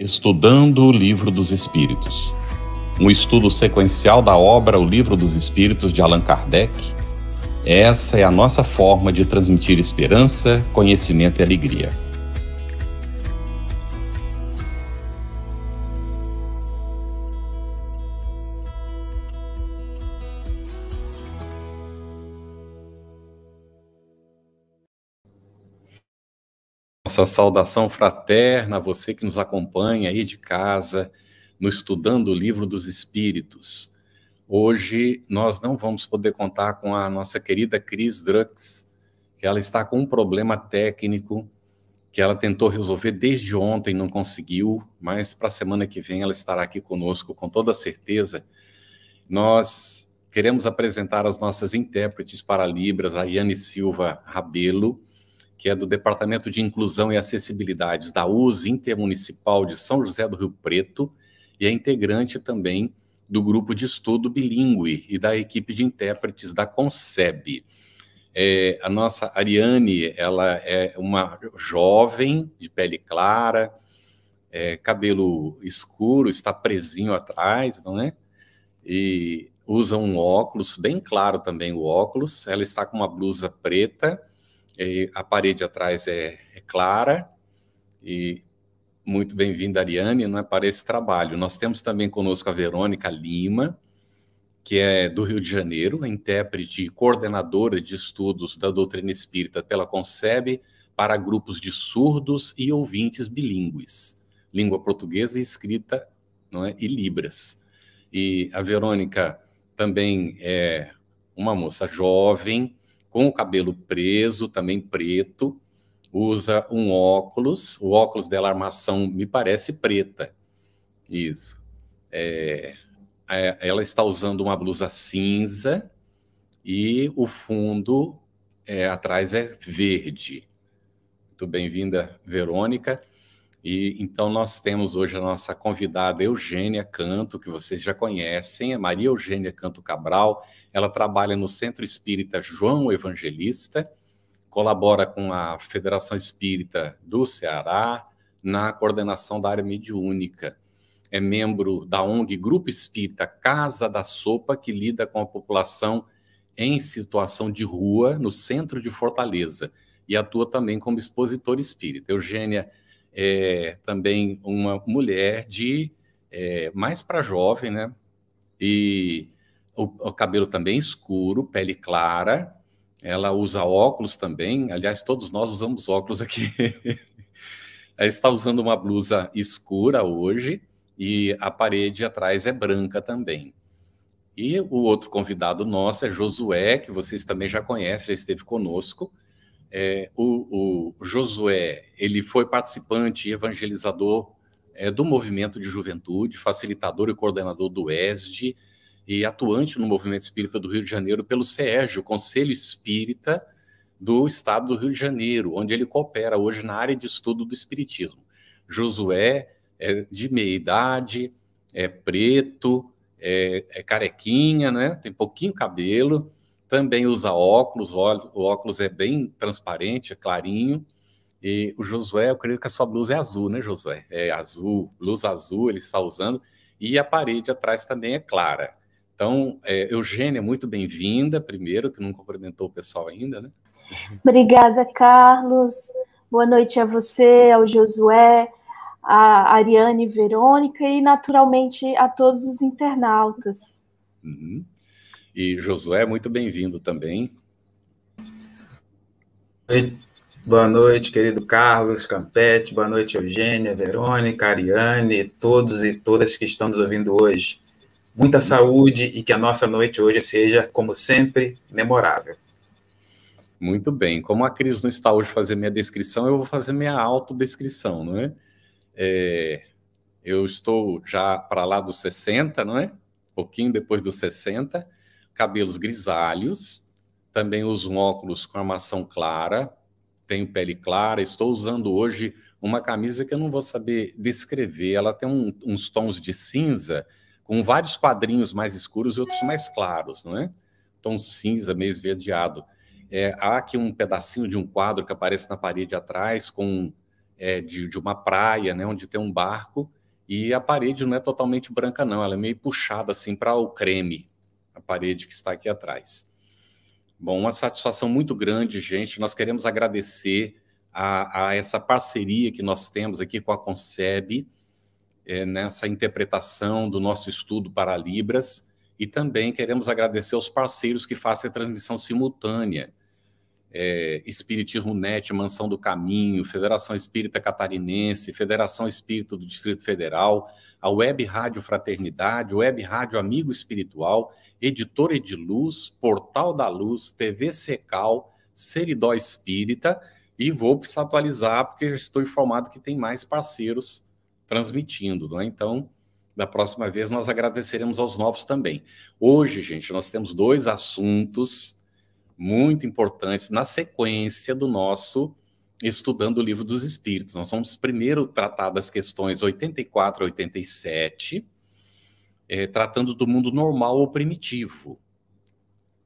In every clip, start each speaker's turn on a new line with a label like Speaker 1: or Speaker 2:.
Speaker 1: Estudando o Livro dos Espíritos. Um estudo sequencial da obra O Livro dos Espíritos de Allan Kardec. Essa é a nossa forma de transmitir esperança, conhecimento e alegria. Nossa saudação fraterna a você que nos acompanha aí de casa, no Estudando o Livro dos Espíritos. Hoje nós não vamos poder contar com a nossa querida Cris Drux, que ela está com um problema técnico que ela tentou resolver desde ontem, não conseguiu, mas para a semana que vem ela estará aqui conosco com toda certeza. Nós queremos apresentar as nossas intérpretes para Libras, a Yane Silva Rabelo, que é do Departamento de Inclusão e Acessibilidade da USE Intermunicipal de São José do Rio Preto, e é integrante também do grupo de estudo bilíngue e da equipe de intérpretes da CONCEB. A nossa Ariane, ela é uma jovem de pele clara, cabelo escuro, está presinho atrás, não é? E usa um óculos, bem claro também o óculos. Ela está com uma blusa preta, a parede atrás é clara, e muito bem-vinda, Ariane, não é, para esse trabalho. Nós temos também conosco a Verônica Lima, que é do Rio de Janeiro, intérprete e coordenadora de estudos da doutrina espírita pela CONCEB para grupos de surdos e ouvintes bilíngues, língua portuguesa e escrita, não é, e Libras. E a Verônica também é uma moça jovem, com o cabelo preso, também preto, usa um óculos, o óculos dela, a armação, me parece preta. Isso. Ela está usando uma blusa cinza e o fundo atrás é verde. Muito bem-vinda, Verônica. E então nós temos hoje a nossa convidada Eugênia Canto, que vocês já conhecem, é Maria Eugênia Canto Cabral. Ela trabalha no Centro Espírita João Evangelista, colabora com a Federação Espírita do Ceará na coordenação da área mediúnica. É membro da ONG Grupo Espírita Casa da Sopa, que lida com a população em situação de rua no centro de Fortaleza, e atua também como expositora espírita. Eugênia é também uma mulher mais para jovem, né? E o cabelo também escuro, pele clara. Ela usa óculos também. Aliás, todos nós usamos óculos aqui. Ela está usando uma blusa escura hoje e a parede atrás é branca também. E o outro convidado nosso é Josué, que vocês também já conhecem, já esteve conosco. O Josué, ele foi participante e evangelizador do movimento de juventude, facilitador e coordenador do ESD, e atuante no movimento espírita do Rio de Janeiro pelo CERJ, o Conselho Espírita do Estado do Rio de Janeiro, onde ele coopera hoje na área de estudo do Espiritismo. Josué é de meia idade, é preto, é carequinha, né? Tem pouquinho cabelo, também usa óculos, o óculos é bem transparente, é clarinho. E o Josué, eu creio que a sua blusa é azul, né, Josué? É azul, blusa azul ele está usando, e a parede atrás também é clara. Então, Eugênia, muito bem-vinda, primeiro, que não cumprimentou o pessoal ainda, né?
Speaker 2: Obrigada, Carlos. Boa noite a você, ao Josué, a Ariane, Verônica e, naturalmente, a todos os internautas.
Speaker 1: Uhum. E Josué, muito bem-vindo também.
Speaker 3: Boa noite, querido Carlos Campete, boa noite, Eugênia, Verônica, Ariane, todos e todas que estão nos ouvindo hoje. Muita saúde e que a nossa noite hoje seja, como sempre, memorável.
Speaker 1: Muito bem. Como a Cris não está hoje fazer minha descrição, eu vou fazer minha autodescrição, não é? Eu estou já para lá dos 60, não é? Pouquinho depois dos 60, cabelos grisalhos, também uso um óculos com armação clara, tenho pele clara, estou usando hoje uma camisa que eu não vou saber descrever, ela tem uns tons de cinza, com vários quadrinhos mais escuros e outros mais claros, não é? Tom cinza, meio esverdeado. Há aqui um pedacinho de um quadro que aparece na parede atrás, com de uma praia, né, onde tem um barco, e a parede não é totalmente branca, não, ela é meio puxada assim para o creme, a parede que está aqui atrás. Bom, uma satisfação muito grande, gente. Nós queremos agradecer a essa parceria que nós temos aqui com a Conceb, nessa interpretação do nosso estudo para Libras, e também queremos agradecer aos parceiros que fazem a transmissão simultânea. Espiritismo Net, Mansão do Caminho, Federação Espírita Catarinense, Federação Espírita do Distrito Federal, a Web Rádio Fraternidade, Web Rádio Amigo Espiritual, Editora Ediluz, Portal da Luz, TV Secal, Seridó Espírita, e vou precisar atualizar, porque estou informado que tem mais parceiros transmitindo, não é? Então, da próxima vez, nós agradeceremos aos novos também. Hoje, gente, nós temos 2 assuntos muito importantes na sequência do nosso Estudando o Livro dos Espíritos. Nós vamos primeiro tratar das questões 84 a 87, tratando do mundo normal ou primitivo.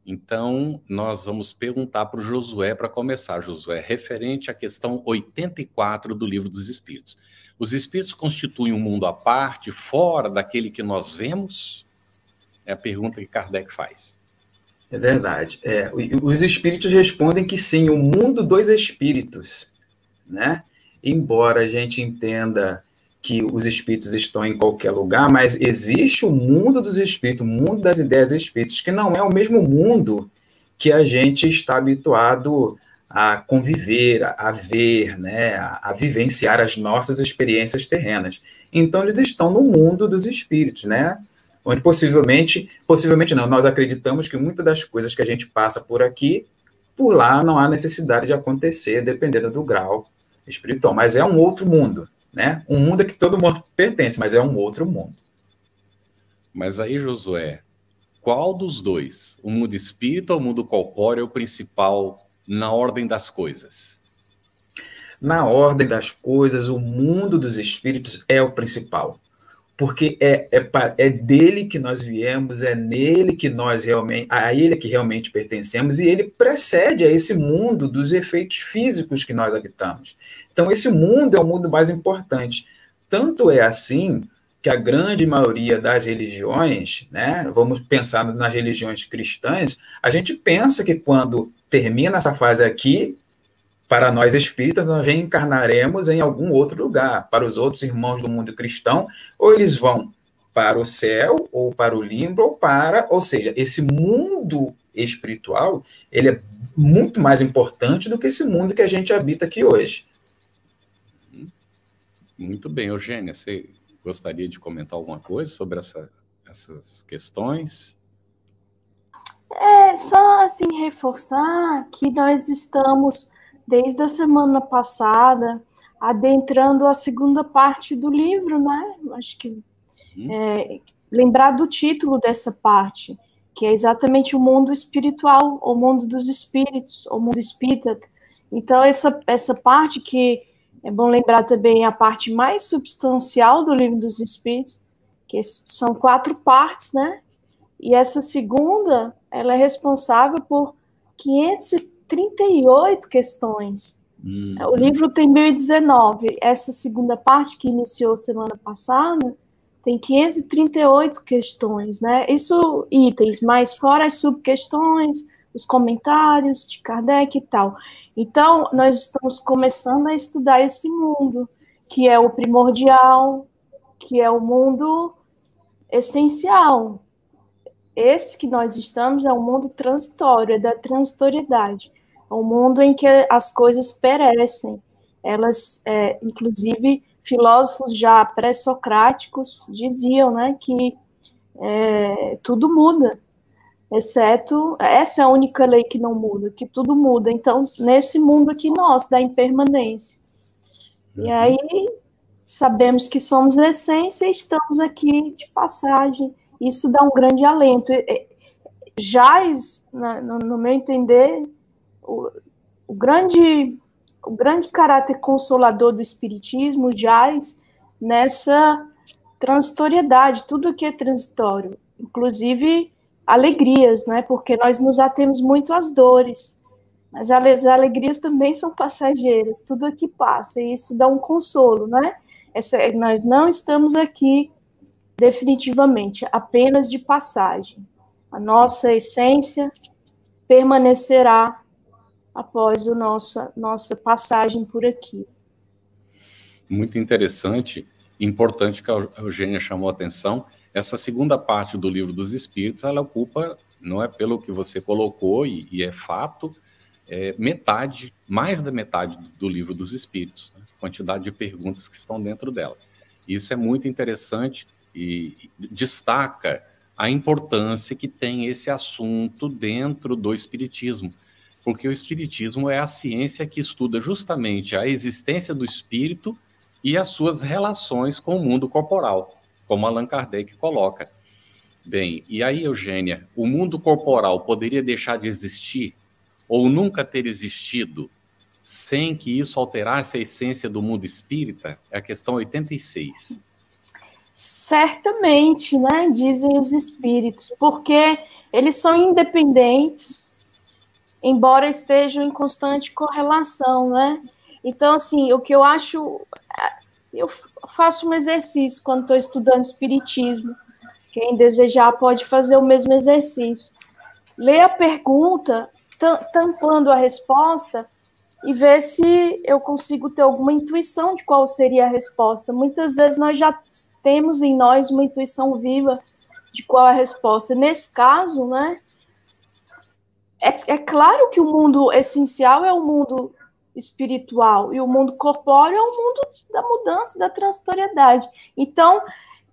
Speaker 1: Então, nós vamos perguntar para o Josué para começar. Josué, referente à questão 84 do Livro dos Espíritos. Os espíritos constituem um mundo à parte, fora daquele que nós vemos? É a pergunta que Kardec faz.
Speaker 3: É verdade. Os espíritos respondem que sim, o mundo dos espíritos, né? Embora a gente entenda que os espíritos estão em qualquer lugar, mas existe o mundo dos espíritos, o mundo das ideias espíritas, que não é o mesmo mundo que a gente está habituado a conviver, a ver, né, a vivenciar as nossas experiências terrenas. Então, eles estão no mundo dos espíritos, né? Onde possivelmente não, nós acreditamos que muitas das coisas que a gente passa por aqui, por lá não há necessidade de acontecer, dependendo do grau espiritual. Mas é um outro mundo, né? Um mundo que todo mundo pertence, mas é um outro mundo.
Speaker 1: Mas aí, Josué, qual dos dois? O mundo espírita ou o mundo corpóreo é o principal na ordem das coisas?
Speaker 3: Na ordem das coisas, o mundo dos espíritos é o principal. Porque é dele que nós viemos, é nele que nós realmente, a ele que realmente pertencemos, e ele precede a esse mundo dos efeitos físicos que nós habitamos. Então, esse mundo é o mundo mais importante. Tanto é assim que a grande maioria das religiões, né, vamos pensar nas religiões cristãs, a gente pensa que quando termina essa fase aqui, para nós espíritas, nós reencarnaremos em algum outro lugar. Para os outros irmãos do mundo cristão, ou eles vão para o céu, ou para o limbo, ou seja, esse mundo espiritual, ele é muito mais importante do que esse mundo que a gente habita aqui hoje.
Speaker 1: Muito bem. Eugênia, você gostaria de comentar alguma coisa sobre essas questões?
Speaker 2: Só assim, reforçar que nós estamos, desde a semana passada, adentrando a segunda parte do livro, né? Acho que lembrar do título dessa parte, que é exatamente o mundo espiritual, o mundo dos espíritos, o mundo espírita. Então, essa parte que é bom lembrar também a parte mais substancial do livro dos espíritos, que são 4 partes, né? E essa segunda, ela é responsável por 538 questões. O livro tem 1019. Essa segunda parte, que iniciou semana passada, tem 538 questões, né? Isso, itens, mas fora as subquestões, os comentários de Kardec e tal. Então, nós estamos começando a estudar esse mundo, que é o primordial, que é o mundo essencial. Esse que nós estamos é um mundo transitório, é da transitoriedade. É um mundo em que as coisas perecem. Elas, inclusive, filósofos já pré-socráticos diziam, né, que tudo muda, exceto, essa é a única lei que não muda, que tudo muda. Então, nesse mundo aqui nosso, da impermanência. E aí, sabemos que somos essência e estamos aqui de passagem. Isso dá um grande alento. Jaz, no meu entender, o grande caráter consolador do Espiritismo jaz nessa transitoriedade, tudo que é transitório, inclusive alegrias, né? Porque nós nos atemos muito às dores, Mas as alegrias também são passageiras, tudo aqui passa, e isso dá um consolo, né? Nós não estamos aqui definitivamente, apenas de passagem. A nossa essência permanecerá após a nossa passagem por aqui.
Speaker 1: Muito interessante, importante que a Eugênia chamou a atenção, essa segunda parte do Livro dos Espíritos, ela ocupa, não é pelo que você colocou, e é fato, mais da metade do Livro dos Espíritos, né? Quantidade de perguntas que estão dentro dela. Isso é muito interessante e destaca a importância que tem esse assunto dentro do Espiritismo, porque o Espiritismo é a ciência que estuda justamente a existência do espírito e as suas relações com o mundo corporal, como Allan Kardec coloca. Bem, e aí, Eugênia, o mundo corporal poderia deixar de existir ou nunca ter existido sem que isso alterasse a essência do mundo espírita? É a questão 86.
Speaker 2: Certamente, né, dizem os espíritos, porque eles são independentes, embora estejam em constante correlação, né? Então, assim, o que eu acho... Eu faço um exercício quando estou estudando espiritismo. Quem desejar pode fazer o mesmo exercício. Ler a pergunta, tampando a resposta, e ver se eu consigo ter alguma intuição de qual seria a resposta. Muitas vezes nós já temos em nós uma intuição viva de qual é a resposta. Nesse caso, né, é claro que o mundo essencial é o mundo espiritual e o mundo corpóreo é o mundo da mudança, da transitoriedade. Então,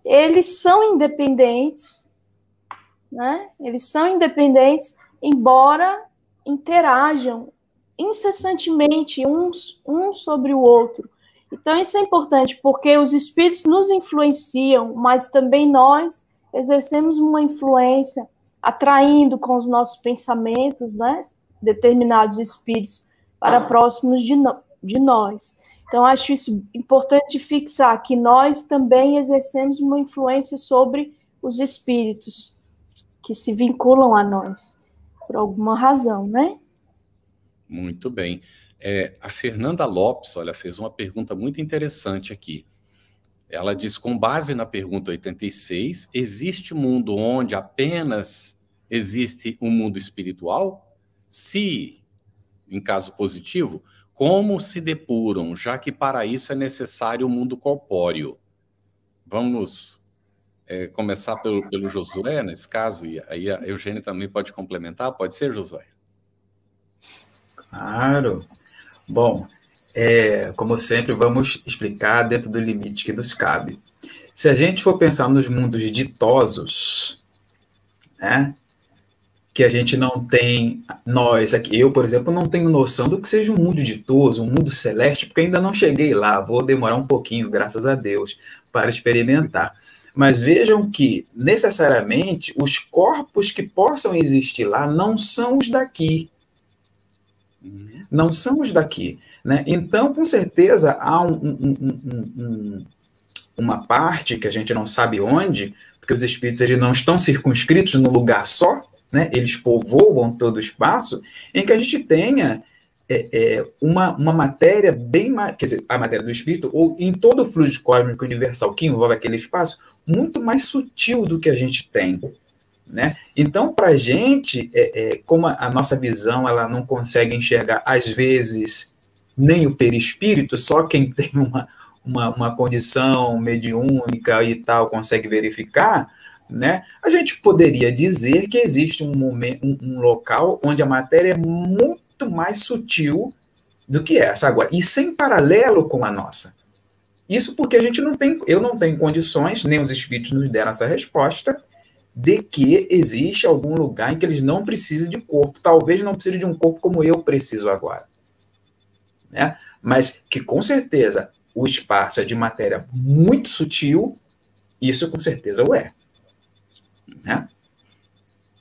Speaker 2: eles são independentes, né? Eles são independentes, embora interajam incessantemente um sobre o outro. Então, isso é importante, porque os espíritos nos influenciam, mas também nós exercemos uma influência, atraindo com os nossos pensamentos, né, determinados espíritos para próximos de nós. Então, acho isso importante fixar, que nós também exercemos uma influência sobre os espíritos que se vinculam a nós, por alguma razão, né?
Speaker 1: Muito bem. A Fernanda Lopes, olha, fez uma pergunta muito interessante aqui. Ela diz, com base na pergunta 86, existe um mundo onde apenas existe um mundo espiritual? Se, em caso positivo, como se depuram, já que para isso é necessário o mundo corpóreo? Vamos começar pelo Josué, nesse caso, e aí a Eugênia também pode complementar. Pode ser, Josué?
Speaker 3: Claro. Bom, como sempre, vamos explicar dentro do limite que nos cabe. Se a gente for pensar nos mundos ditosos, né, que a gente não tem, nós aqui, eu, por exemplo, não tenho noção do que seja um mundo ditoso, um mundo celeste, porque ainda não cheguei lá, vou demorar um pouquinho, graças a Deus, para experimentar. Mas vejam que, necessariamente, os corpos que possam existir lá não são os daqui. Não são os daqui, né? Então, com certeza, há uma parte que a gente não sabe onde, porque os espíritos eles não estão circunscritos num lugar só, né? Eles povoam todo o espaço, em que a gente tenha uma matéria bem mais, quer dizer, a matéria do espírito, ou em todo o fluxo cósmico universal que envolve aquele espaço, muito mais sutil do que a gente tem. Né? Então, para a gente, como a nossa visão ela não consegue enxergar, às vezes, nem o perispírito, só quem tem uma condição mediúnica e tal consegue verificar, né? A gente poderia dizer que existe um local onde a matéria é muito mais sutil do que essa. Agora, e sem paralelo com a nossa. Isso porque eu não tenho condições, nem os espíritos nos deram essa resposta, de que existe algum lugar em que eles não precisam de corpo. Talvez não precisem de um corpo como eu preciso agora. Né? Mas que, com certeza, o espaço é de matéria muito sutil, isso com certeza o é. Né?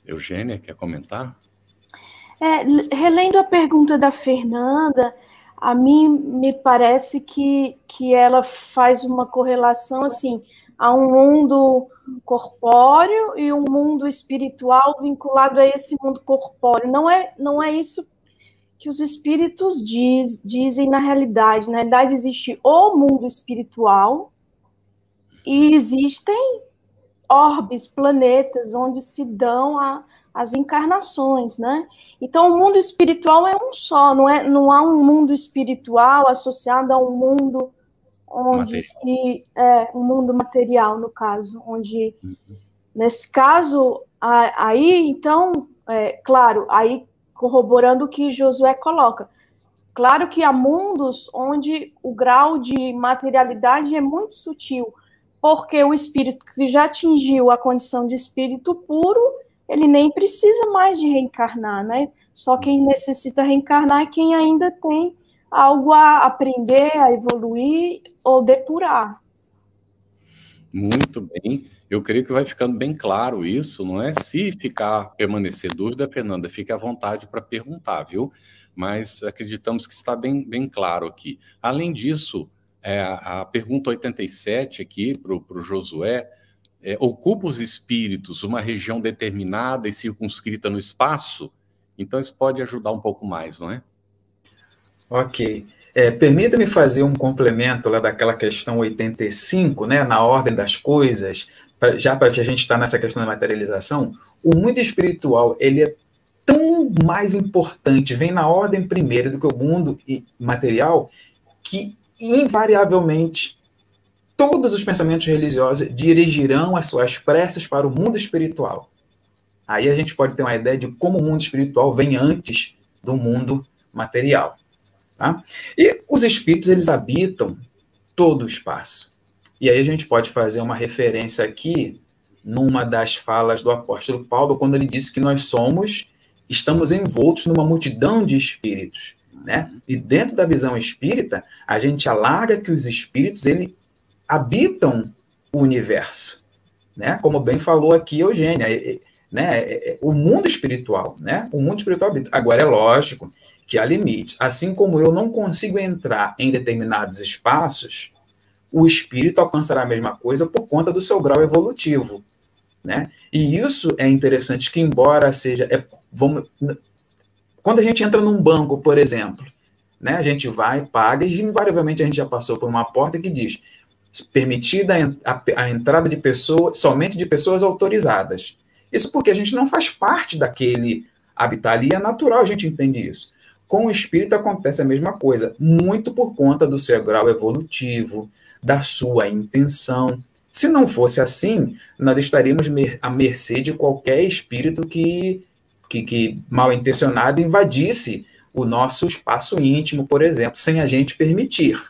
Speaker 1: Eugênia, quer comentar?
Speaker 2: Relendo a pergunta da Fernanda, a mim me parece que ela faz uma correlação, assim, a um mundo corpóreo e um mundo espiritual vinculado a esse mundo corpóreo. Não é isso que os espíritos dizem na realidade. Na realidade, existe o mundo espiritual e existem orbes, planetas, onde se dão as encarnações, né? Então, o mundo espiritual é um só, não há um mundo espiritual associado a um mundo onde um mundo material, no caso, onde, nesse caso, aí, então, claro, aí corroborando o que Josué coloca, claro que há mundos onde o grau de materialidade é muito sutil, porque o espírito que já atingiu a condição de espírito puro, ele nem precisa mais de reencarnar, né? Só quem necessita reencarnar é quem ainda tem algo a aprender, a evoluir ou depurar.
Speaker 1: Muito bem. Eu creio que vai ficando bem claro isso, não é? Se permanecer dúvida, Fernanda, fique à vontade para perguntar, viu? Mas acreditamos que está bem, bem claro aqui. Além disso, a pergunta 87 aqui para o Josué, ocupa os espíritos uma região determinada e circunscrita no espaço? Então isso pode ajudar um pouco mais, não é?
Speaker 3: Ok. Permita-me fazer um complemento lá daquela questão 85, né, na ordem das coisas, já para que a gente está nessa questão da materialização. O mundo espiritual, ele é tão mais importante, vem na ordem primeira do que o mundo material, que invariavelmente todos os pensamentos religiosos dirigirão as suas preces para o mundo espiritual. Aí a gente pode ter uma ideia de como o mundo espiritual vem antes do mundo material. Tá? E os espíritos, eles habitam todo o espaço. E aí a gente pode fazer uma referência aqui numa das falas do apóstolo Paulo, quando ele disse que nós estamos envoltos numa multidão de espíritos. Né? E dentro da visão espírita, a gente alarga que os espíritos, eles habitam o universo. Né? Como bem falou aqui Eugênia, né? O mundo espiritual, né? O mundo espiritual habita. Agora, é lógico que há limites. Assim como eu não consigo entrar em determinados espaços, o espírito alcançará a mesma coisa por conta do seu grau evolutivo. Né? E isso é interessante, que embora seja... quando a gente entra num banco, por exemplo, né? A gente vai, paga, e invariavelmente a gente já passou por uma porta que diz permitida a entrada de pessoas, somente de pessoas autorizadas. Isso porque a gente não faz parte daquele habitat ali, é natural, a gente entende isso. Com o espírito acontece a mesma coisa, muito por conta do seu grau evolutivo, da sua intenção. Se não fosse assim, nós estaríamos à mercê de qualquer espírito que mal intencionado invadisse o nosso espaço íntimo, por exemplo, sem a gente permitir.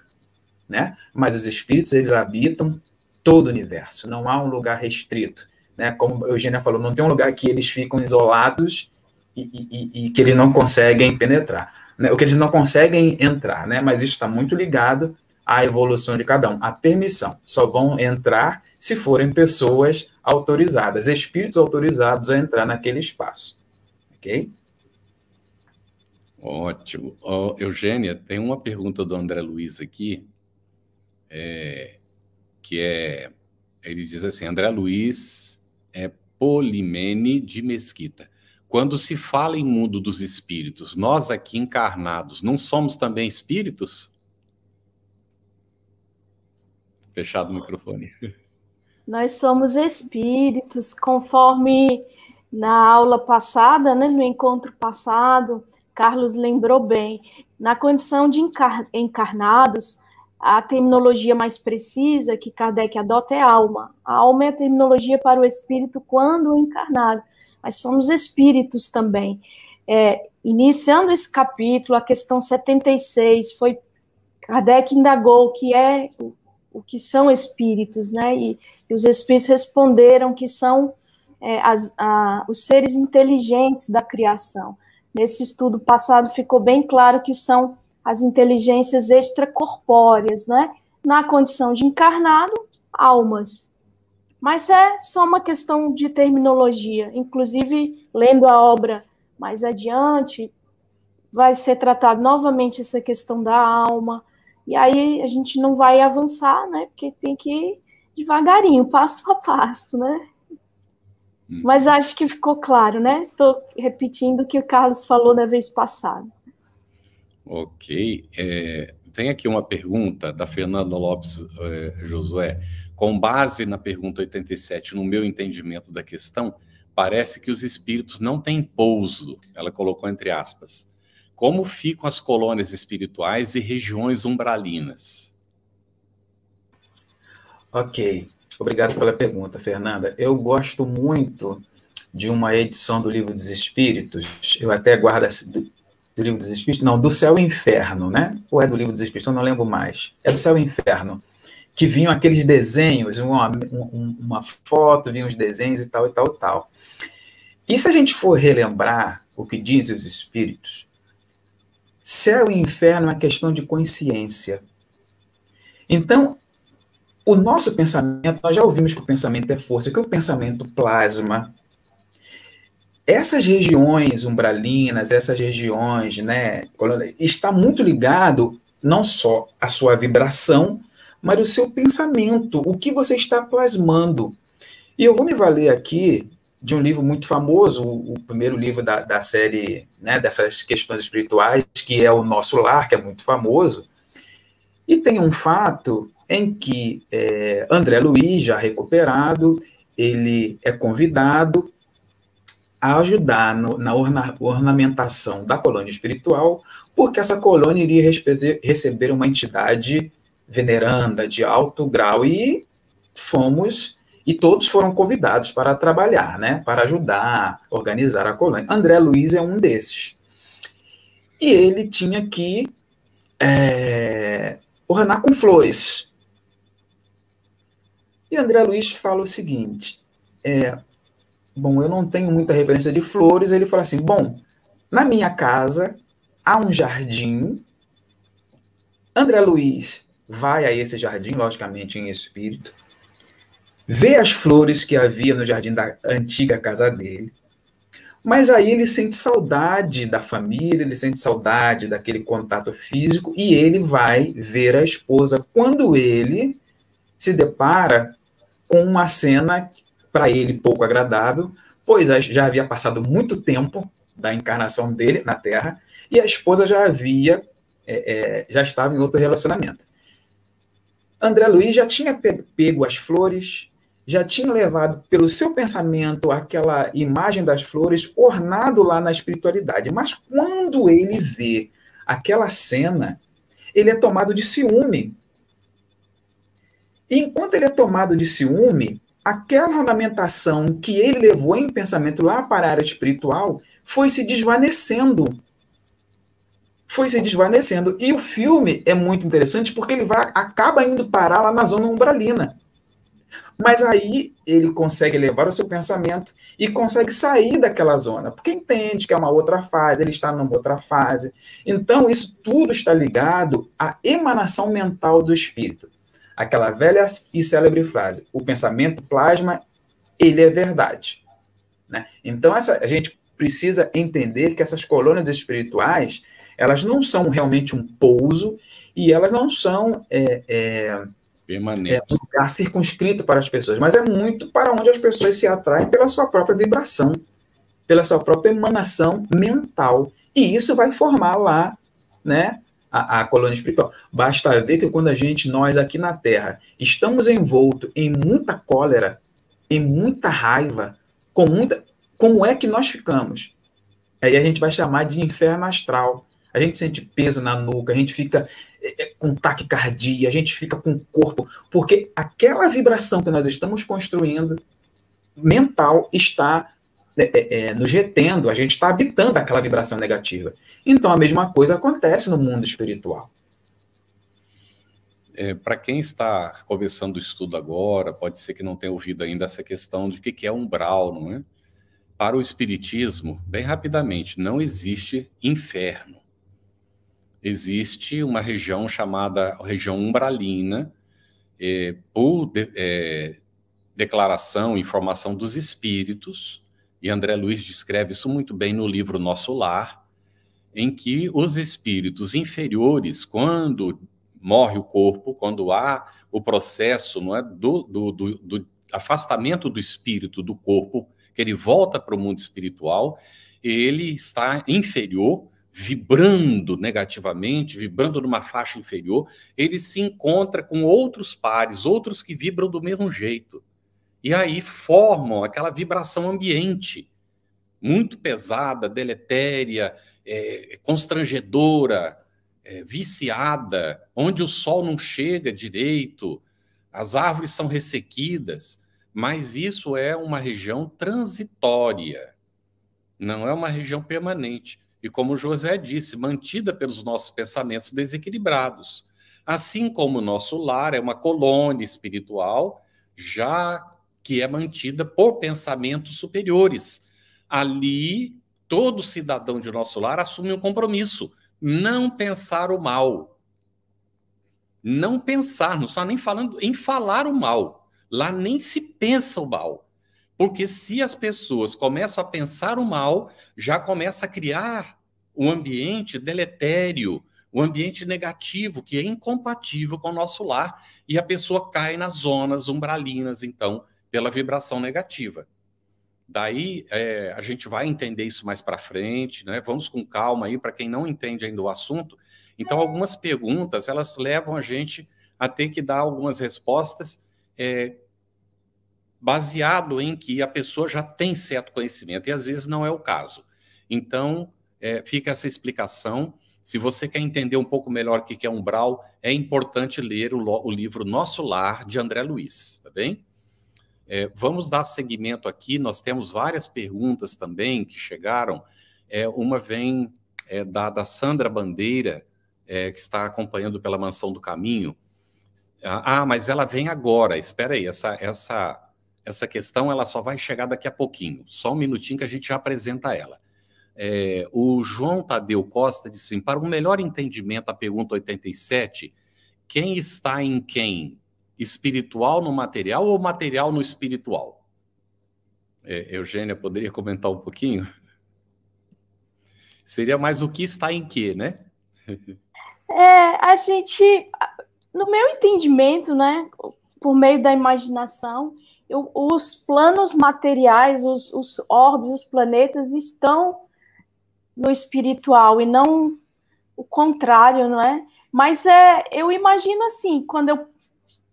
Speaker 3: Né? Mas os espíritos, eles habitam todo o universo, não há um lugar restrito. Né? Como a Eugênia falou, não tem um lugar que eles ficam isolados e que eles não conseguem penetrar, né? O que eles não conseguem entrar, né? Mas isso está muito ligado à evolução de cada um. A permissão, só vão entrar se forem pessoas autorizadas, espíritos autorizados a entrar naquele espaço. Ok?
Speaker 1: Ótimo. Eugênia, tem uma pergunta do André Luiz aqui, ele diz assim, André Luiz Polimene de Mesquita. Quando se fala em mundo dos espíritos, nós aqui encarnados, não somos também espíritos? Fechado o microfone.
Speaker 2: Nós somos espíritos, conforme na aula passada, né, no encontro passado, Carlos lembrou bem, na condição de encarnados, a terminologia mais precisa que Kardec adota é alma. A alma é a terminologia para o espírito quando encarnado. Mas somos espíritos também. Iniciando esse capítulo, a questão 76, Kardec indagou o que são espíritos, né? E os espíritos responderam que são os seres inteligentes da criação. Nesse estudo passado ficou bem claro que são as inteligências extracorpóreas, né? Na condição de encarnado, almas. Mas é só uma questão de terminologia. Inclusive, lendo a obra mais adiante, vai ser tratado novamente essa questão da alma. E aí a gente não vai avançar, né? Porque tem que ir devagarinho, passo a passo, né? Mas acho que ficou claro, né? Estou repetindo o que o Carlos falou da vez passada.
Speaker 1: Ok. Tem aqui uma pergunta da Fernanda Lopes Josué. Com base na pergunta 87, no meu entendimento da questão, parece que os espíritos não têm pouso, ela colocou entre aspas. Como ficam as colônias espirituais e regiões umbralinas?
Speaker 3: Ok. Obrigado pela pergunta, Fernanda. Eu gosto muito de uma edição do Livro dos Espíritos, eu até guardo do Livro dos Espíritos, não, do Céu e Inferno, né? Ou é do Livro dos Espíritos, eu não lembro mais. É do Céu e Inferno, que vinham aqueles desenhos, uma foto, vinham os desenhos e tal, e tal, e tal. E se a gente for relembrar o que dizem os Espíritos, céu e inferno é uma questão de consciência. Então, o nosso pensamento, nós já ouvimos que o pensamento é força, que o pensamento plasma. Essas regiões umbralinas, essas regiões, né, está muito ligado não só à sua vibração, mas o seu pensamento, o que você está plasmando. E eu vou me valer aqui de um livro muito famoso, o primeiro livro da série, né, dessas questões espirituais, que é O Nosso Lar, que é muito famoso. E tem um fato em que André Luiz, já recuperado, ele é convidado a ajudar na ornamentação da colônia espiritual, porque essa colônia iria receber uma entidade veneranda, de alto grau, e todos foram convidados para trabalhar, né, para ajudar a organizar a colônia. André Luiz é um desses. E ele tinha que ornar com flores. E André Luiz fala o seguinte, bom, eu não tenho muita referência de flores, ele fala assim, bom, na minha casa há um jardim, André Luiz vai a esse jardim, logicamente em espírito, vê as flores que havia no jardim da antiga casa dele, mas aí ele sente saudade da família, ele sente saudade daquele contato físico, e ele vai ver a esposa, quando ele se depara com uma cena para ele pouco agradável, pois já havia passado muito tempo da encarnação dele na Terra, e a esposa já estava em outro relacionamento. André Luiz já tinha pego as flores, já tinha levado pelo seu pensamento aquela imagem das flores ornado lá na espiritualidade, mas quando ele vê aquela cena, ele é tomado de ciúme. E enquanto ele é tomado de ciúme, aquela ornamentação que ele levou em pensamento lá para a área espiritual foi se desvanecendo. Foi se desvanecendo. E o filme é muito interessante porque ele acaba indo parar lá na zona umbralina. Mas aí ele consegue levar o seu pensamento e consegue sair daquela zona, porque entende que é uma outra fase, ele está numa outra fase. Então, isso tudo está ligado à emanação mental do espírito. Aquela velha e célebre frase, o pensamento plasma, ele é verdade. Né? Então, a gente precisa entender que essas colônias espirituais, elas não são realmente um pouso e elas não são um lugar circunscrito para as pessoas, mas é muito para onde as pessoas se atraem pela sua própria vibração, pela sua própria emanação mental. E isso vai formar lá, né, a colônia espiritual. Basta ver que quando nós aqui na Terra, estamos envoltos em muita cólera, em muita raiva, como é que nós ficamos? Aí a gente vai chamar de inferno astral. A gente sente peso na nuca, a gente fica com taquicardia, a gente fica com o corpo, porque aquela vibração que nós estamos construindo, mental, está nos retendo, a gente está habitando aquela vibração negativa. Então, a mesma coisa acontece no mundo espiritual.
Speaker 1: Para quem está começando o estudo agora, pode ser que não tenha ouvido ainda essa questão de o que é umbral, não é? Para o espiritismo, bem rapidamente, não existe inferno. Existe uma região chamada região umbralina, por declaração, informação dos espíritos, e André Luiz descreve isso muito bem no livro Nosso Lar, em que os espíritos inferiores, quando morre o corpo, quando há o processo, não é, do afastamento do espírito do corpo, que ele volta para o mundo espiritual, ele está inferior, vibrando negativamente, vibrando numa faixa inferior, ele se encontra com outros pares, outros que vibram do mesmo jeito. E aí formam aquela vibração ambiente, muito pesada, deletéria, constrangedora, viciada, onde o sol não chega direito, as árvores são ressequidas, mas isso é uma região transitória, não é uma região permanente. E como José disse, mantida pelos nossos pensamentos desequilibrados. Assim como o nosso lar é uma colônia espiritual, já que é mantida por pensamentos superiores. Ali, todo cidadão de nosso lar assume um compromisso: não pensar o mal. Não pensar, não está nem falando em falar o mal. Lá nem se pensa o mal. Porque se as pessoas começam a pensar o mal, já começa a criar um ambiente deletério, um ambiente negativo, que é incompatível com o nosso lar, e a pessoa cai nas zonas umbralinas, então, pela vibração negativa. Daí, a gente vai entender isso mais para frente, né? Vamos com calma aí, para quem não entende ainda o assunto. Então, algumas perguntas, elas levam a gente a ter que dar algumas respostas baseado em que a pessoa já tem certo conhecimento, e às vezes não é o caso. Então, fica essa explicação. Se você quer entender um pouco melhor o que é umbral, é importante ler o livro Nosso Lar, de André Luiz, tá bem? Vamos dar seguimento aqui, nós temos várias perguntas também que chegaram. Uma vem da Sandra Bandeira, que está acompanhando pela Mansão do Caminho. Mas ela vem agora, espera aí, essa questão ela só vai chegar daqui a pouquinho. Só um minutinho que a gente já apresenta ela. O João Tadeu Costa disse assim: para um melhor entendimento da pergunta 87, quem está em quem? Espiritual no material ou material no espiritual? Eugênia, poderia comentar um pouquinho? Seria mais o que está em que, né?
Speaker 2: A gente, no meu entendimento, né, por meio da imaginação, os planos materiais, os orbes, os planetas estão no espiritual e não o contrário, não é? Mas eu imagino assim, quando eu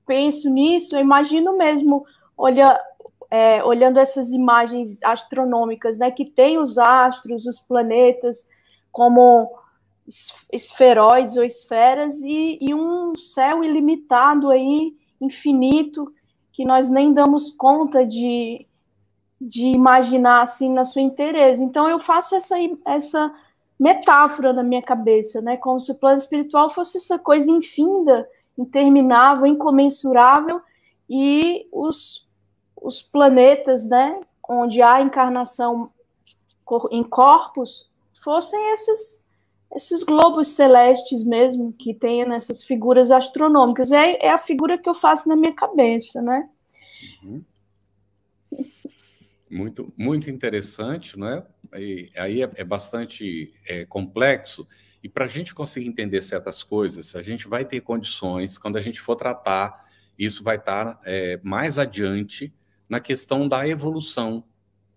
Speaker 2: penso nisso, eu imagino mesmo olhando essas imagens astronômicas, né, que tem os astros, os planetas como esferoides ou esferas e um céu ilimitado aí, infinito, que nós nem damos conta de imaginar assim na sua inteireza. Então eu faço essa metáfora na minha cabeça, né? Como se o plano espiritual fosse essa coisa infinda, interminável, incomensurável, e os planetas, né? Onde há encarnação em corpos, fossem esses globos celestes mesmo, que tem nessas figuras astronômicas. É a figura que eu faço na minha cabeça, né?
Speaker 1: Uhum. Muito, muito interessante, né? E aí é bastante complexo, e para a gente conseguir entender certas coisas, a gente vai ter condições, quando a gente for tratar, isso vai estar mais adiante na questão da evolução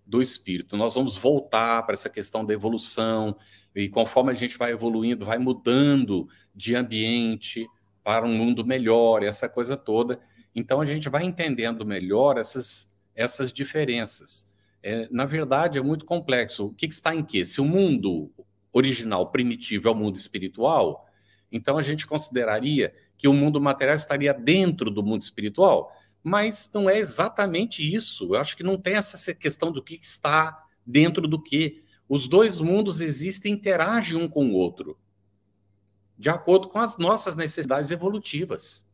Speaker 1: do espírito. Nós vamos voltar para essa questão da evolução, e conforme a gente vai evoluindo, vai mudando de ambiente para um mundo melhor, essa coisa toda. Então a gente vai entendendo melhor essas diferenças. Na verdade, é muito complexo. O que está em quê? Se o mundo original, primitivo, é o mundo espiritual, então a gente consideraria que o mundo material estaria dentro do mundo espiritual, mas não é exatamente isso. Eu acho que não tem essa questão do que está dentro do que. Os dois mundos existem e interagem um com o outro, de acordo com as nossas necessidades evolutivas.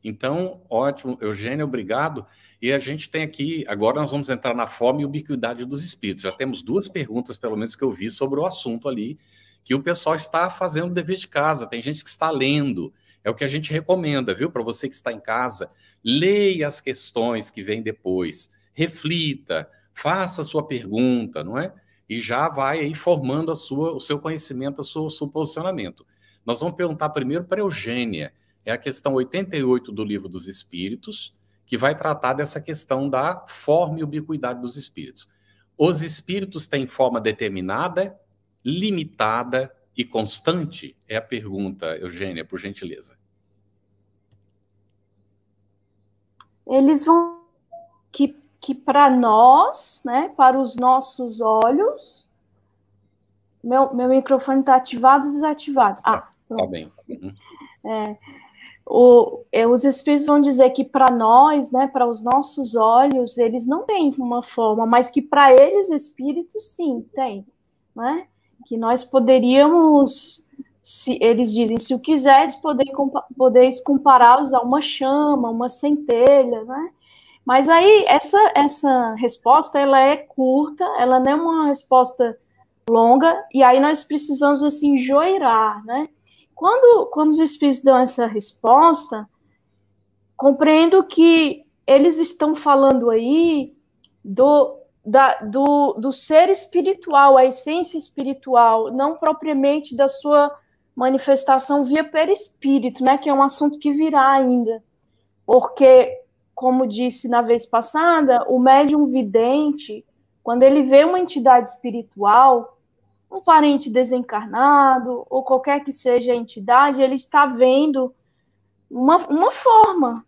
Speaker 1: Então, ótimo, Eugênia, obrigado. E a gente tem aqui, agora nós vamos entrar na forma e ubiquidade dos espíritos. Já temos 2 perguntas, pelo menos, que eu vi sobre o assunto ali, que o pessoal está fazendo o dever de casa, tem gente que está lendo. É o que a gente recomenda, viu? Para você que está em casa, leia as questões que vêm depois, reflita, faça a sua pergunta, não é? E já vai aí formando o seu conhecimento, o seu posicionamento. Nós vamos perguntar primeiro para a Eugênia. É a questão 88 do Livro dos Espíritos, que vai tratar dessa questão da forma e ubiquidade dos espíritos. Os espíritos têm forma determinada, limitada e constante? É a pergunta, Eugênia, por gentileza.
Speaker 2: Eles vão que para nós, né, para os nossos olhos, meu microfone está ativado ou desativado?
Speaker 1: Tá bem.
Speaker 2: Os espíritos vão dizer que para nós, né, para os nossos olhos, eles não têm uma forma, mas que para eles, espíritos, sim, tem, né? Que nós poderíamos, eles dizem, se o quiseres, podeis compará-los a uma chama, uma centelha, né? Mas aí, essa resposta, ela é curta, ela não é uma resposta longa, e aí nós precisamos, assim, joirar, né? Quando os espíritos dão essa resposta, compreendo que eles estão falando aí do ser espiritual, a essência espiritual, não propriamente da sua manifestação via perispírito, né? Que é um assunto que virá ainda. Porque, como disse na vez passada, o médium vidente, quando ele vê uma entidade espiritual, um parente desencarnado, ou qualquer que seja a entidade, ele está vendo uma forma,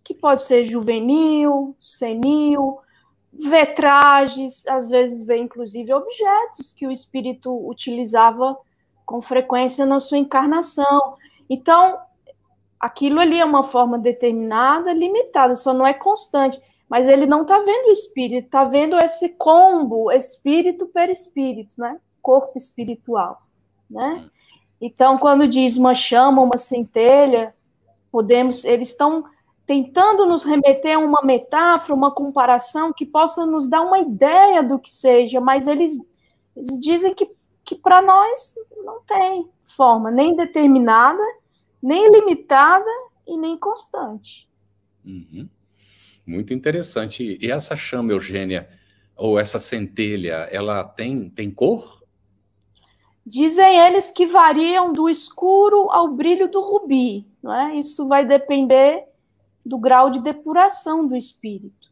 Speaker 2: que pode ser juvenil, senil, vê trajes, às vezes vê inclusive objetos que o espírito utilizava com frequência na sua encarnação. Então, aquilo ali é uma forma determinada, limitada, só não é constante. Mas ele não está vendo o espírito, está vendo esse combo, espírito-perispírito, né? Corpo espiritual, né? Então, quando diz uma chama, uma centelha, eles estão tentando nos remeter a uma metáfora, uma comparação que possa nos dar uma ideia do que seja, mas eles dizem que para nós não tem forma nem determinada, nem limitada e nem constante.
Speaker 1: Uhum. Muito interessante. E essa chama, Eugênia, ou essa centelha, ela tem cor?
Speaker 2: Dizem eles que variam do escuro ao brilho do rubi, não é? Isso vai depender do grau de depuração do espírito.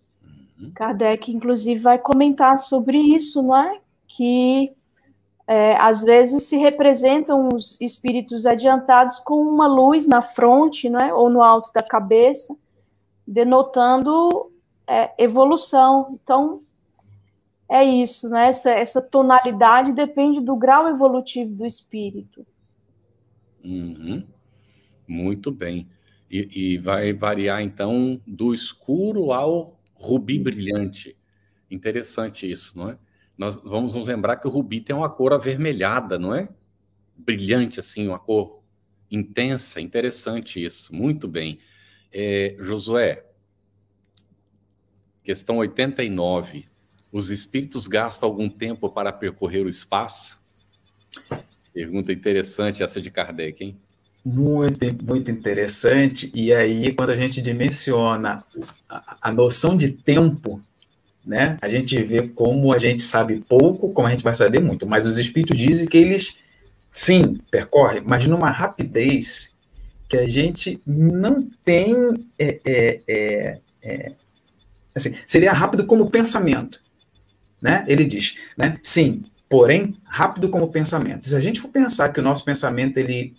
Speaker 2: Uhum. Kardec, inclusive, vai comentar sobre isso, não é? Que às vezes se representam os espíritos adiantados com uma luz na fronte, não é? Ou no alto da cabeça, denotando evolução. Então, é isso, né? Essa tonalidade depende do grau evolutivo do espírito.
Speaker 1: Uhum. Muito bem. E vai variar, então, do escuro ao rubi brilhante. Interessante isso, não é? Nós vamos nos lembrar que o rubi tem uma cor avermelhada, não é? Brilhante, assim, uma cor intensa. Interessante isso. Muito bem. Josué, questão 89. Os espíritos gastam algum tempo para percorrer o espaço? Pergunta interessante essa de Kardec, hein?
Speaker 3: Muito, muito interessante. E aí, quando a gente dimensiona a noção de tempo, né, a gente vê como a gente sabe pouco, como a gente vai saber muito. Mas os espíritos dizem que eles, sim, percorrem, mas numa rapidez que a gente não tem... assim, seria rápido como pensamento, né? Ele diz, né? Sim, porém, rápido como pensamento. Se a gente for pensar que o nosso pensamento ele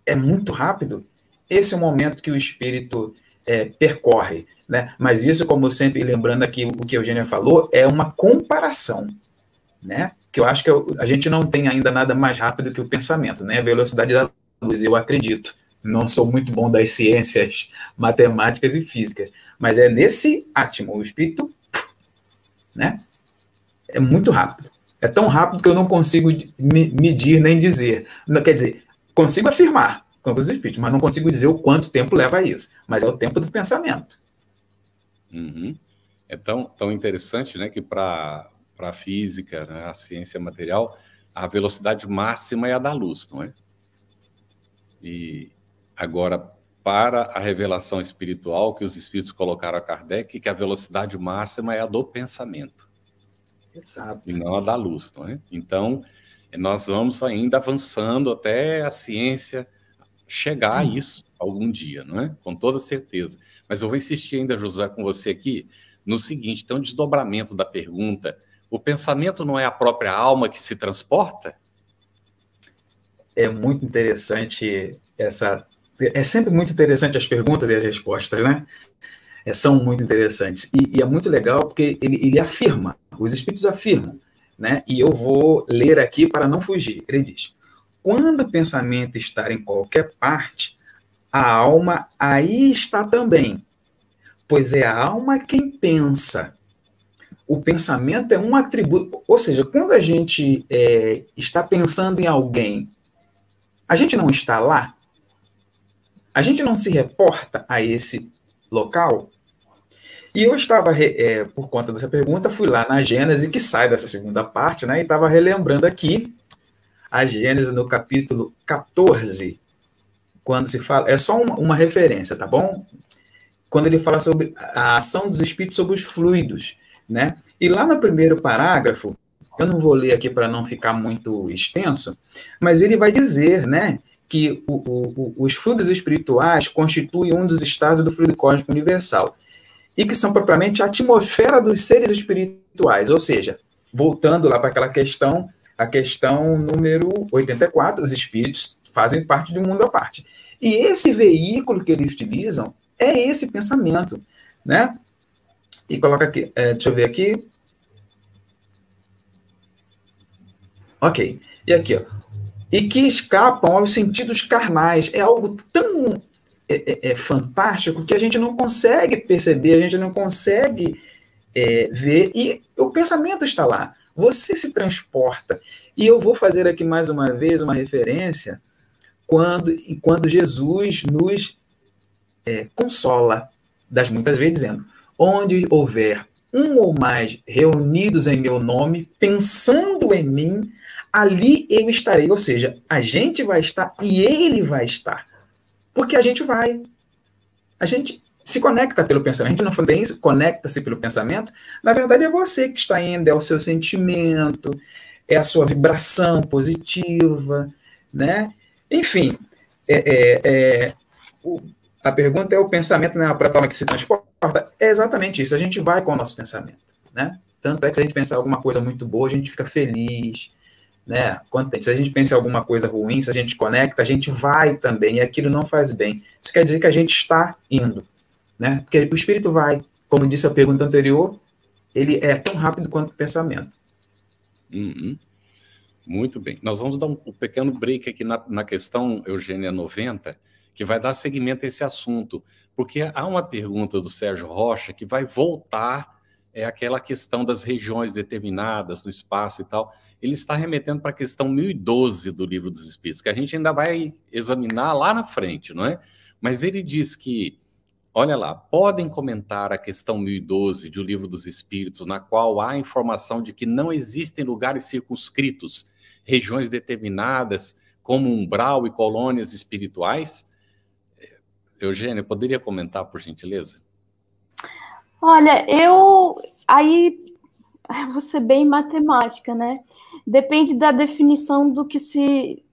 Speaker 3: é muito rápido, esse é o momento que o espírito percorre, né? Mas isso, como sempre, lembrando aqui o que a Eugênia falou, é uma comparação, né? Que eu acho que a gente não tem ainda nada mais rápido que o pensamento, né? A velocidade da luz, eu acredito. Não sou muito bom das ciências matemáticas e físicas, mas é nesse átimo, o espírito, né? É muito rápido. É tão rápido que eu não consigo medir nem dizer. Quer dizer, consigo afirmar com os espíritos, mas não consigo dizer o quanto tempo leva a isso. Mas é o tempo do pensamento.
Speaker 1: Uhum. É tão interessante, né, que para a física, né, a ciência material, a velocidade máxima é a da luz, não é? E agora, para a revelação espiritual, que os espíritos colocaram a Kardec, que a velocidade máxima é a do pensamento.
Speaker 3: Exato.
Speaker 1: E não a da luz, não é? Então, nós vamos ainda avançando até a ciência chegar a isso algum dia, não é? Com toda certeza. Mas eu vou insistir ainda, Josué, com você aqui, no seguinte, tem um desdobramento da pergunta. O pensamento não é a própria alma que se transporta?
Speaker 3: É muito interessante essa... É sempre muito interessante as perguntas e as respostas, né? São muito interessantes. E é muito legal porque ele afirma, os espíritos afirmam, né? E eu vou ler aqui para não fugir. Ele diz: quando o pensamento está em qualquer parte, a alma aí está também, pois é a alma quem pensa. O pensamento é um atributo, ou seja, quando a gente está pensando em alguém, a gente não está lá? A gente não se reporta a esse local? E eu estava, por conta dessa pergunta, fui lá na Gênese, que sai dessa segunda parte, né? E estava relembrando aqui a Gênese no capítulo 14, quando se fala... É só uma referência, tá bom? Quando ele fala sobre a ação dos espíritos sobre os fluidos, né? E lá no primeiro parágrafo, eu não vou ler aqui para não ficar muito extenso, mas ele vai dizer, né, que os fluidos espirituais constituem um dos estados do fluido cósmico universal, e que são propriamente a atmosfera dos seres espirituais, ou seja, voltando lá para aquela questão, a questão número 84, os espíritos fazem parte de um mundo à parte. E esse veículo que eles utilizam é esse pensamento, né? E coloca aqui, deixa eu ver aqui. Ok, e aqui, ó. E que escapam aos sentidos carnais. É algo tão fantástico que a gente não consegue perceber, a gente não consegue ver, e o pensamento está lá. Você se transporta. E eu vou fazer aqui mais uma vez uma referência quando Jesus nos consola, das muitas vezes, dizendo: onde houver um ou mais reunidos em meu nome, pensando em mim, ali eu estarei. Ou seja, a gente vai estar e ele vai estar. Porque a gente se conecta pelo pensamento. A gente não fala isso, conecta-se pelo pensamento. Na verdade, é você que está indo, é o seu sentimento, é a sua vibração positiva, né? Enfim, a pergunta é: o pensamento não é uma plataforma que se transporta? É exatamente isso, a gente vai com o nosso pensamento, né? Tanto é que se a gente pensar alguma coisa muito boa, a gente fica feliz, né? Se a gente pensa em alguma coisa ruim, se a gente conecta, a gente vai também, e aquilo não faz bem. Isso quer dizer que a gente está indo, né? Porque o espírito vai, como disse a pergunta anterior, ele é tão rápido quanto o pensamento.
Speaker 1: Uhum. Muito bem. Nós vamos dar um pequeno break aqui na questão Eugênia 90, que vai dar seguimento a esse assunto, porque há uma pergunta do Sérgio Rocha que vai voltar aquela questão das regiões determinadas no espaço e tal. Ele está remetendo para a questão 1012 do Livro dos Espíritos, que a gente ainda vai examinar lá na frente, não é? Mas ele diz que, olha lá, podem comentar a questão 1012 do Livro dos Espíritos, na qual há informação de que não existem lugares circunscritos, regiões determinadas, como umbral e colônias espirituais? Eugênia, poderia comentar, por gentileza?
Speaker 2: Olha, aí vou ser bem matemática, né? Depende da definição do que se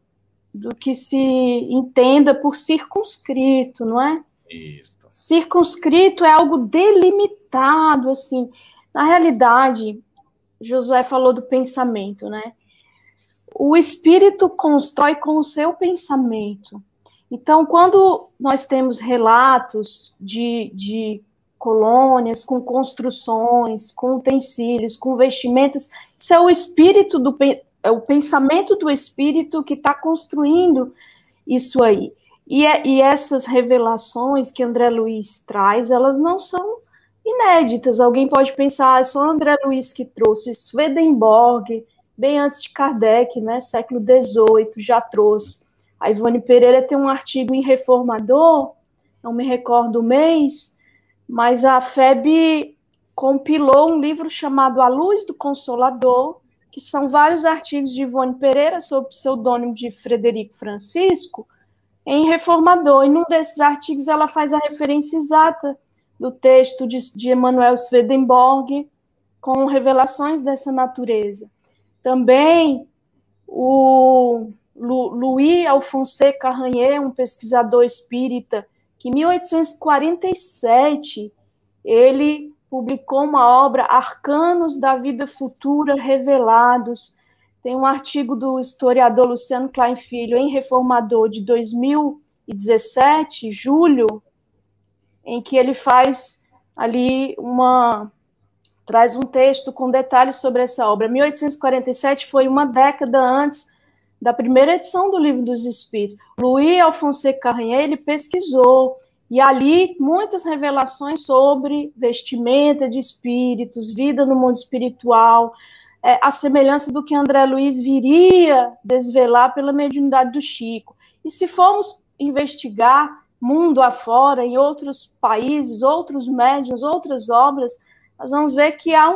Speaker 2: entenda por circunscrito, não é?
Speaker 1: Isso.
Speaker 2: Circunscrito é algo delimitado, assim. Na realidade, Josué falou do pensamento, né? O espírito constrói com o seu pensamento. Então, quando nós temos relatos de colônias com construções, com utensílios, com vestimentas, isso é o espírito é o pensamento do espírito que está construindo isso aí. E essas revelações que André Luiz traz, elas não são inéditas. Alguém pode pensar, é só André Luiz que trouxe. Swedenborg, bem antes de Kardec, né, século XVIII, já trouxe. A Ivone Pereira tem um artigo em Reformador, não me recordo o mês, mas a FEB compilou um livro chamado A Luz do Consolador, que são vários artigos de Ivone Pereira sob o pseudônimo de Frederico Francisco, em Reformador. E num desses artigos ela faz a referência exata do texto de Emanuel Swedenborg, com revelações dessa natureza. Também o Louis Alphonse Carranier, um pesquisador espírita, que em 1847 ele publicou uma obra, Arcanos da Vida Futura Revelados, Tem um artigo do historiador Luciano Klein Filho, em Reformador, de 2017, julho, em que ele faz ali traz um texto com detalhes sobre essa obra. 1847 foi uma década antes da primeira edição do Livro dos Espíritos. Louis Alphonse Carrier, ele pesquisou, e ali muitas revelações sobre vestimenta de espíritos, vida no mundo espiritual, a semelhança do que André Luiz viria desvelar pela mediunidade do Chico. E se formos investigar mundo afora, em outros países, outros médiuns, outras obras, nós vamos ver que há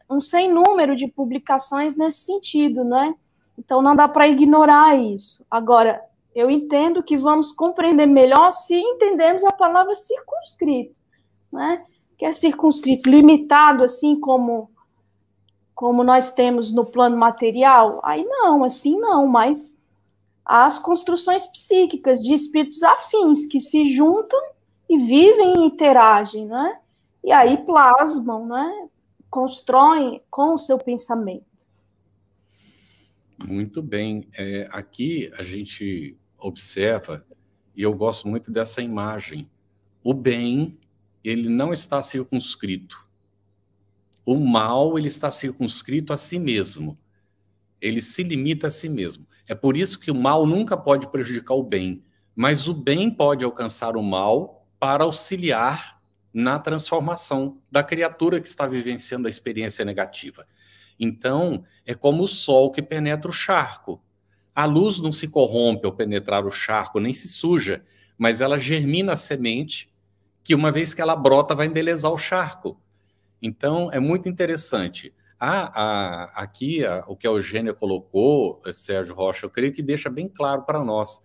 Speaker 2: um sem número de publicações nesse sentido, né? Então, não dá para ignorar isso. Agora, eu entendo que vamos compreender melhor se entendermos a palavra circunscrito, né? Que é circunscrito, limitado, assim como nós temos no plano material. Aí não, assim não, mas as construções psíquicas de espíritos afins que se juntam e vivem e interagem, né? E aí plasmam, né? Constroem com o seu pensamento.
Speaker 1: Muito bem. Aqui a gente observa, e eu gosto muito dessa imagem, o bem, ele não está circunscrito. O mal, ele está circunscrito a si mesmo. Ele se limita a si mesmo. É por isso que o mal nunca pode prejudicar o bem, mas o bem pode alcançar o mal para auxiliar na transformação da criatura que está vivenciando a experiência negativa. Então, é como o sol que penetra o charco. A luz não se corrompe ao penetrar o charco, nem se suja, mas ela germina a semente que, uma vez que ela brota, vai embelezar o charco. Então, é muito interessante. Aqui, o que a Eugênia colocou, Sérgio Rocha, eu creio que deixa bem claro para nós.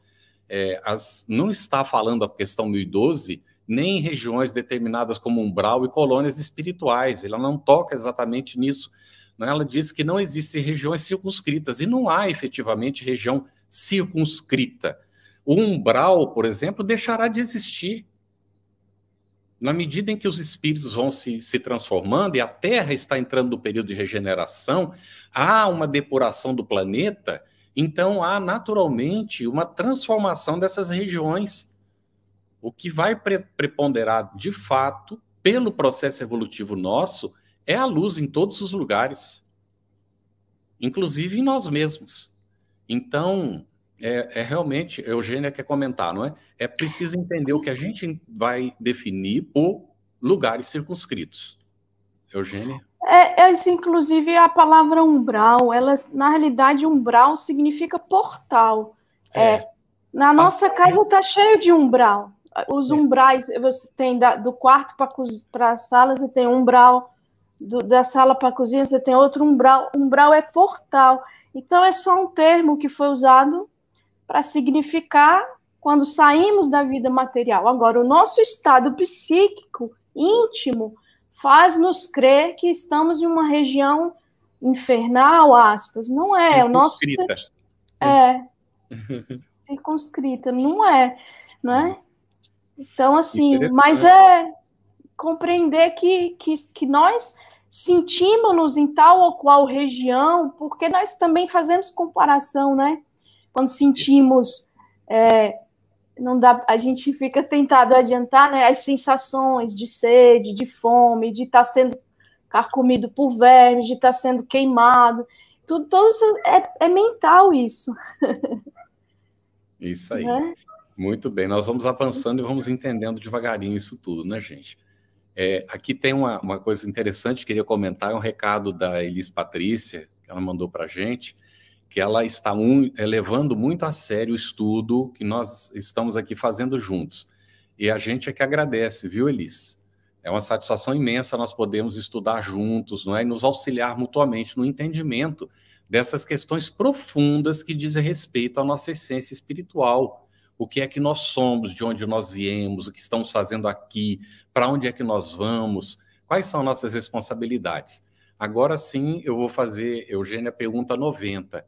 Speaker 1: Não está falando a questão 1012, nem em regiões determinadas como umbral e colônias espirituais. Ela não toca exatamente nisso. Ela diz que não existem regiões circunscritas, e não há efetivamente região circunscrita. O umbral, por exemplo, deixará de existir. Na medida em que os espíritos vão se transformando e a Terra está entrando no período de regeneração, há uma depuração do planeta, então há naturalmente uma transformação dessas regiões. O que vai preponderar de fato, pelo processo evolutivo nosso, é a luz em todos os lugares, inclusive em nós mesmos. Então, realmente, Eugênia quer comentar, não é? É preciso entender o que a gente vai definir por lugares circunscritos. Eugênia?
Speaker 2: Inclusive, a palavra umbral, na realidade, umbral significa portal. Na nossa casa está cheio de umbral. Os umbrais, você tem do quarto para a sala, você tem umbral, da sala para a cozinha, você tem outro umbral. Umbral é portal. Então, é só um termo que foi usado para significar quando saímos da vida material. Agora, o nosso estado psíquico íntimo faz-nos crer que estamos em uma região infernal, aspas. Não é. O nosso circunscrita, não é, né? Então, assim, mas compreender que nós sentimos-nos em tal ou qual região, porque nós também fazemos comparação, né? Quando sentimos, não dá, a gente fica tentado a adiantar, né, as sensações de sede, de fome, de estar sendo carcomido por vermes, de estar sendo queimado, tudo isso é mental isso.
Speaker 1: Isso aí. Né? Muito bem, nós vamos avançando e vamos entendendo devagarinho isso tudo, né, gente? Aqui tem uma coisa interessante, queria comentar, é um recado da Elis Patrícia, que ela mandou para a gente, que ela está levando muito a sério o estudo que nós estamos aqui fazendo juntos. E a gente é que agradece, viu, Elis? É uma satisfação imensa nós podermos estudar juntos, não é? E nos auxiliar mutuamente no entendimento dessas questões profundas que dizem respeito à nossa essência espiritual. O que é que nós somos, de onde nós viemos, o que estamos fazendo aqui, para onde é que nós vamos, quais são nossas responsabilidades. Agora sim, eu vou fazer, Eugênia, a pergunta 90.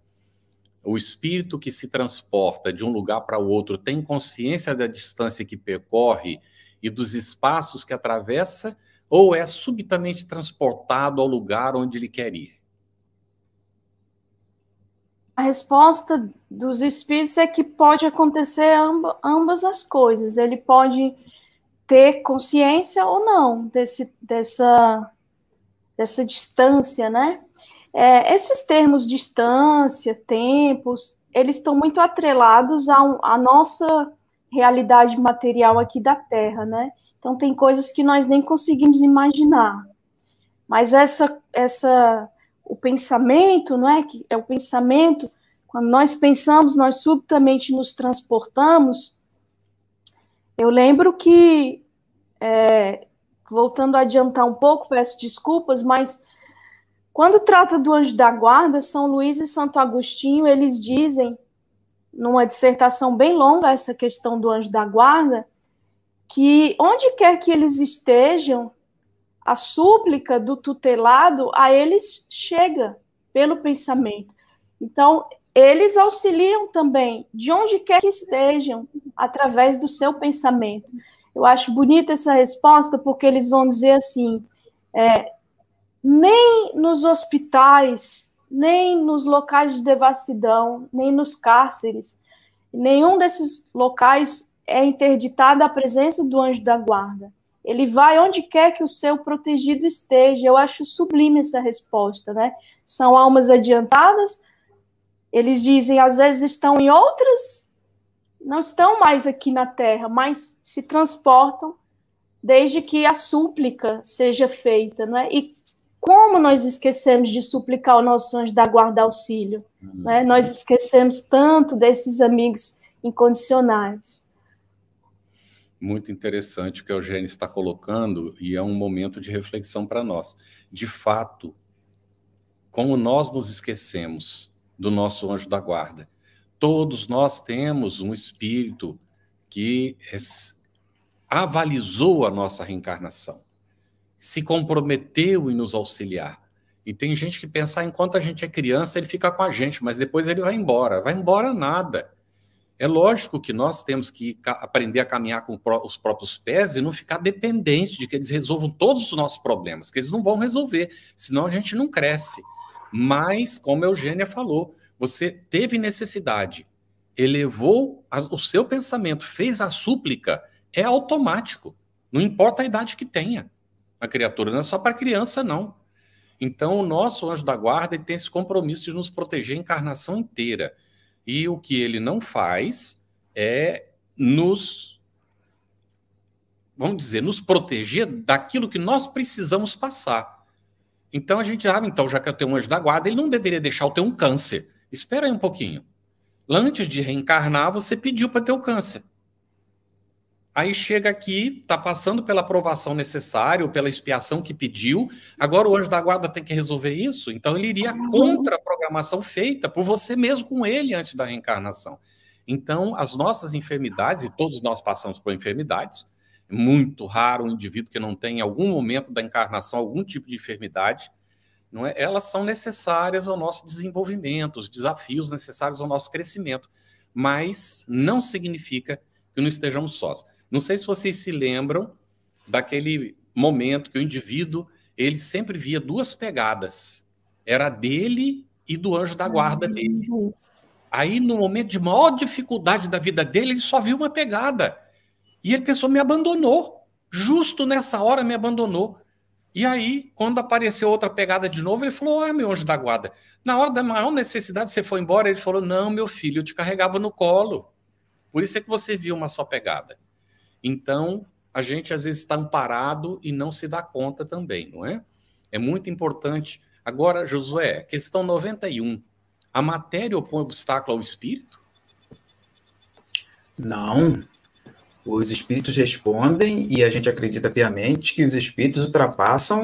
Speaker 1: O espírito que se transporta de um lugar para o outro tem consciência da distância que percorre e dos espaços que atravessa, ou é subitamente transportado ao lugar onde ele quer ir?
Speaker 2: A resposta dos espíritos é que pode acontecer ambas as coisas. Ele pode ter consciência ou não dessa distância, né? Esses termos distância, tempos, eles estão muito atrelados à nossa realidade material aqui da Terra, né? Então tem coisas que nós nem conseguimos imaginar. Mas o pensamento, não é? Que é o pensamento, quando nós pensamos, nós subitamente nos transportamos. Eu lembro que, voltando a adiantar um pouco, peço desculpas, mas quando trata do anjo da guarda, São Luís e Santo Agostinho, eles dizem, numa dissertação bem longa, essa questão do anjo da guarda, que onde quer que eles estejam, a súplica do tutelado a eles chega pelo pensamento. Então, eles auxiliam também, de onde quer que estejam, através do seu pensamento. Eu acho bonita essa resposta, porque eles vão dizer assim, nem nos hospitais, nem nos locais de devassidão, nem nos cárceres, nenhum desses locais é interditada a presença do anjo da guarda. Ele vai onde quer que o seu protegido esteja. Eu acho sublime essa resposta, né? São almas adiantadas, eles dizem, às vezes estão em outras, não estão mais aqui na Terra, mas se transportam desde que a súplica seja feita, né? E como nós esquecemos de suplicar o nosso anjo da guarda auxílio, né? Nós esquecemos tanto desses amigos incondicionais.
Speaker 1: Muito interessante o que a Eugênia está colocando, e é um momento de reflexão para nós. De fato, como nós nos esquecemos do nosso anjo da guarda. Todos nós temos um espírito que avalizou a nossa reencarnação, se comprometeu em nos auxiliar. E tem gente que pensa, enquanto a gente é criança, ele fica com a gente, mas depois ele vai embora. Vai embora nada. É lógico que nós temos que aprender a caminhar com os próprios pés e não ficar dependente de que eles resolvam todos os nossos problemas, que eles não vão resolver, senão a gente não cresce. Mas, como a Eugênia falou, você teve necessidade, elevou o seu pensamento, fez a súplica, é automático. Não importa a idade que tenha a criatura, não é só para criança, não. Então, o nosso anjo da guarda ele tem esse compromisso de nos proteger a encarnação inteira. E o que ele não faz é vamos dizer, nos proteger daquilo que nós precisamos passar. Então a gente, então já que eu tenho um anjo da guarda, ele não deveria deixar eu ter um câncer. Espera aí um pouquinho. Antes de reencarnar, você pediu para ter o câncer. Aí chega aqui, está passando pela aprovação necessária, ou pela expiação que pediu, agora o anjo da guarda tem que resolver isso, então ele iria contra a programação feita por você mesmo com ele antes da reencarnação. Então, as nossas enfermidades, e todos nós passamos por enfermidades, é muito raro um indivíduo que não tem em algum momento da encarnação algum tipo de enfermidade, não é? Elas são necessárias ao nosso desenvolvimento, os desafios necessários ao nosso crescimento, mas não significa que não estejamos sós. Não sei se vocês se lembram daquele momento que o indivíduo, ele sempre via duas pegadas. Era dele e do anjo da guarda dele. Aí, no momento de maior dificuldade da vida dele, ele só viu uma pegada. E ele pensou, me abandonou. Justo nessa hora me abandonou. E aí, quando apareceu outra pegada de novo, ele falou, meu anjo da guarda, na hora da maior necessidade você foi embora? Ele falou, não, meu filho, eu te carregava no colo. Por isso é que você viu uma só pegada. Então, a gente às vezes está amparado e não se dá conta também, não é? É muito importante. Agora, Josué, questão 91. A matéria opõe obstáculo ao espírito?
Speaker 3: Não. Os espíritos respondem e a gente acredita piamente que os espíritos ultrapassam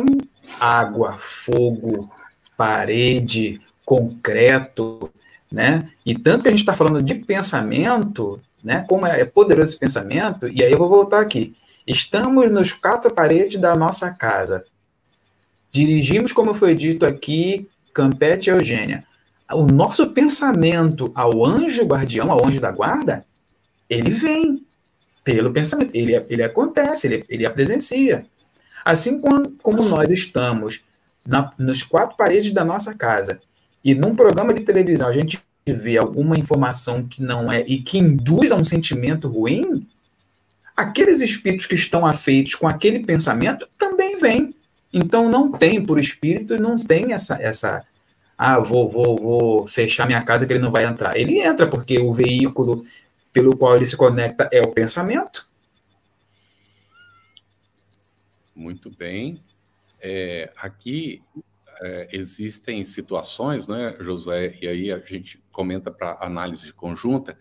Speaker 3: água, fogo, parede, concreto, né? E tanto que a gente está falando de pensamento, né? Como é poderoso esse pensamento, e aí eu vou voltar aqui. Estamos nos quatro paredes da nossa casa. Dirigimos, como foi dito aqui, Campete e Eugênia. O nosso pensamento ao anjo guardião, ao anjo da guarda, ele vem pelo pensamento. Ele acontece, ele a presencia. Assim como nós estamos nos quatro paredes da nossa casa, e num programa de televisão a gente vê alguma informação que não é e que induz a um sentimento ruim, aqueles espíritos que estão afeitos com aquele pensamento também vêm. Então não tem, por espírito, não tem essa vou fechar minha casa que ele não vai entrar. Ele entra porque o veículo pelo qual ele se conecta é o pensamento.
Speaker 1: Muito bem. Aqui existem situações, né, Josué, e aí a gente comenta para análise conjunta,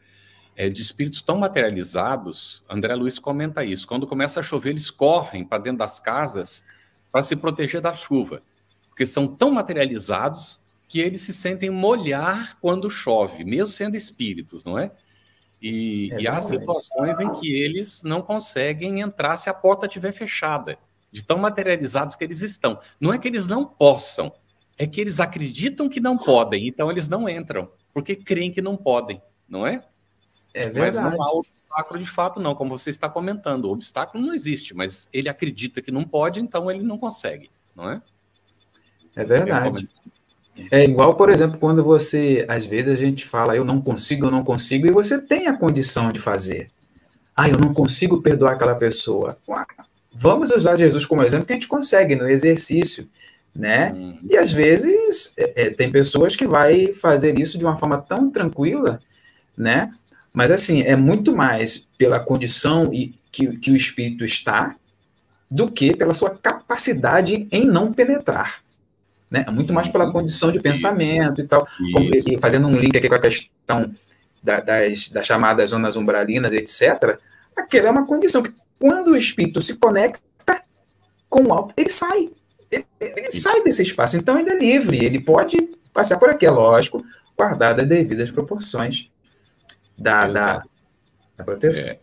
Speaker 1: de espíritos tão materializados. André Luiz comenta isso. Quando começa a chover, eles correm para dentro das casas para se proteger da chuva, porque são tão materializados que eles se sentem molhar quando chove, mesmo sendo espíritos, não é? E há situações em que eles não conseguem entrar se a porta estiver fechada, de tão materializados que eles estão. Não é que eles não possam, é que eles acreditam que não podem, então eles não entram, porque creem que não podem, não é?
Speaker 3: É verdade.
Speaker 1: Mas não há obstáculo de fato, não, como você está comentando. O obstáculo não existe, mas ele acredita que não pode, então ele não consegue, não é?
Speaker 3: É verdade. É igual, por exemplo, quando você, às vezes a gente fala, eu não consigo, e você tem a condição de fazer. Eu não consigo perdoar aquela pessoa. Vamos usar Jesus como exemplo, que a gente consegue no exercício, né? E às vezes tem pessoas que vai fazer isso de uma forma tão tranquila, né? Mas assim, é muito mais pela condição que o espírito está do que pela sua capacidade em não penetrar. Né? É muito mais pela condição de pensamento e tal. E fazendo um link aqui com a questão das chamadas zonas umbralinas, etc., aquela é uma condição que, quando o espírito se conecta com o alto, ele sai. Ele sai desse espaço. Então, ele é livre. Ele pode passar por aqui, é lógico, guardado as devidas proporções da proteção.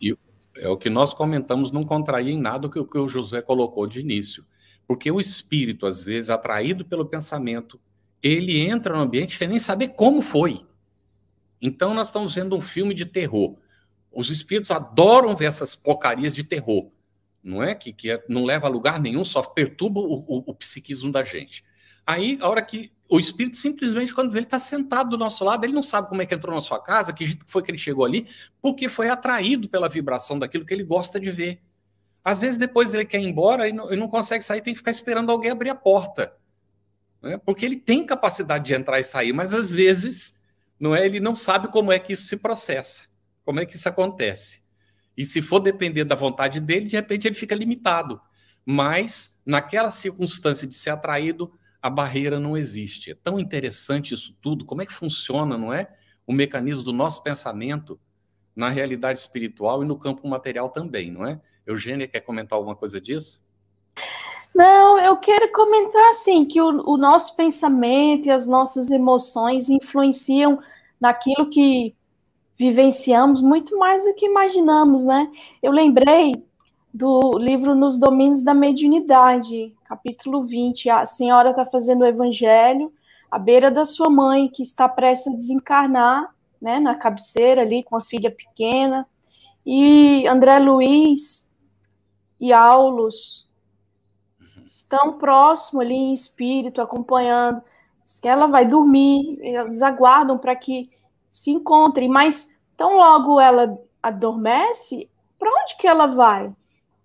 Speaker 1: É o que nós comentamos, não contrair em nada o que o José colocou de início. Porque o espírito, às vezes, atraído pelo pensamento, ele entra no ambiente sem nem saber como foi. Então, nós estamos vendo um filme de terror. Os espíritos adoram ver essas porcarias de terror, não é? Que não leva a lugar nenhum, só perturba o psiquismo da gente. Aí, a hora que o espírito simplesmente, quando vê, ele está sentado do nosso lado, ele não sabe como é que entrou na sua casa, que jeito foi que ele chegou ali, porque foi atraído pela vibração daquilo que ele gosta de ver. Às vezes, depois ele quer ir embora e não consegue sair, tem que ficar esperando alguém abrir a porta. Né? Porque ele tem capacidade de entrar e sair, mas às vezes ele não sabe como é que isso se processa, como é que isso acontece. E se for depender da vontade dele, de repente ele fica limitado. Mas, naquela circunstância de ser atraído, a barreira não existe. É tão interessante isso tudo, como é que funciona, não é? O mecanismo do nosso pensamento na realidade espiritual e no campo material também, não é? Eugênia, quer comentar alguma coisa disso?
Speaker 2: Não, eu quero comentar assim, que o nosso pensamento e as nossas emoções influenciam naquilo que vivenciamos muito mais do que imaginamos, né? Eu lembrei do livro Nos Domínios da Mediunidade, capítulo 20. A senhora está fazendo o evangelho à beira da sua mãe, que está prestes a desencarnar, né, na cabeceira ali, com a filha pequena, e André Luiz e Aulos estão próximo ali em espírito, acompanhando. Ela vai dormir, eles aguardam para que se encontrem, mas tão logo ela adormece, para onde que ela vai?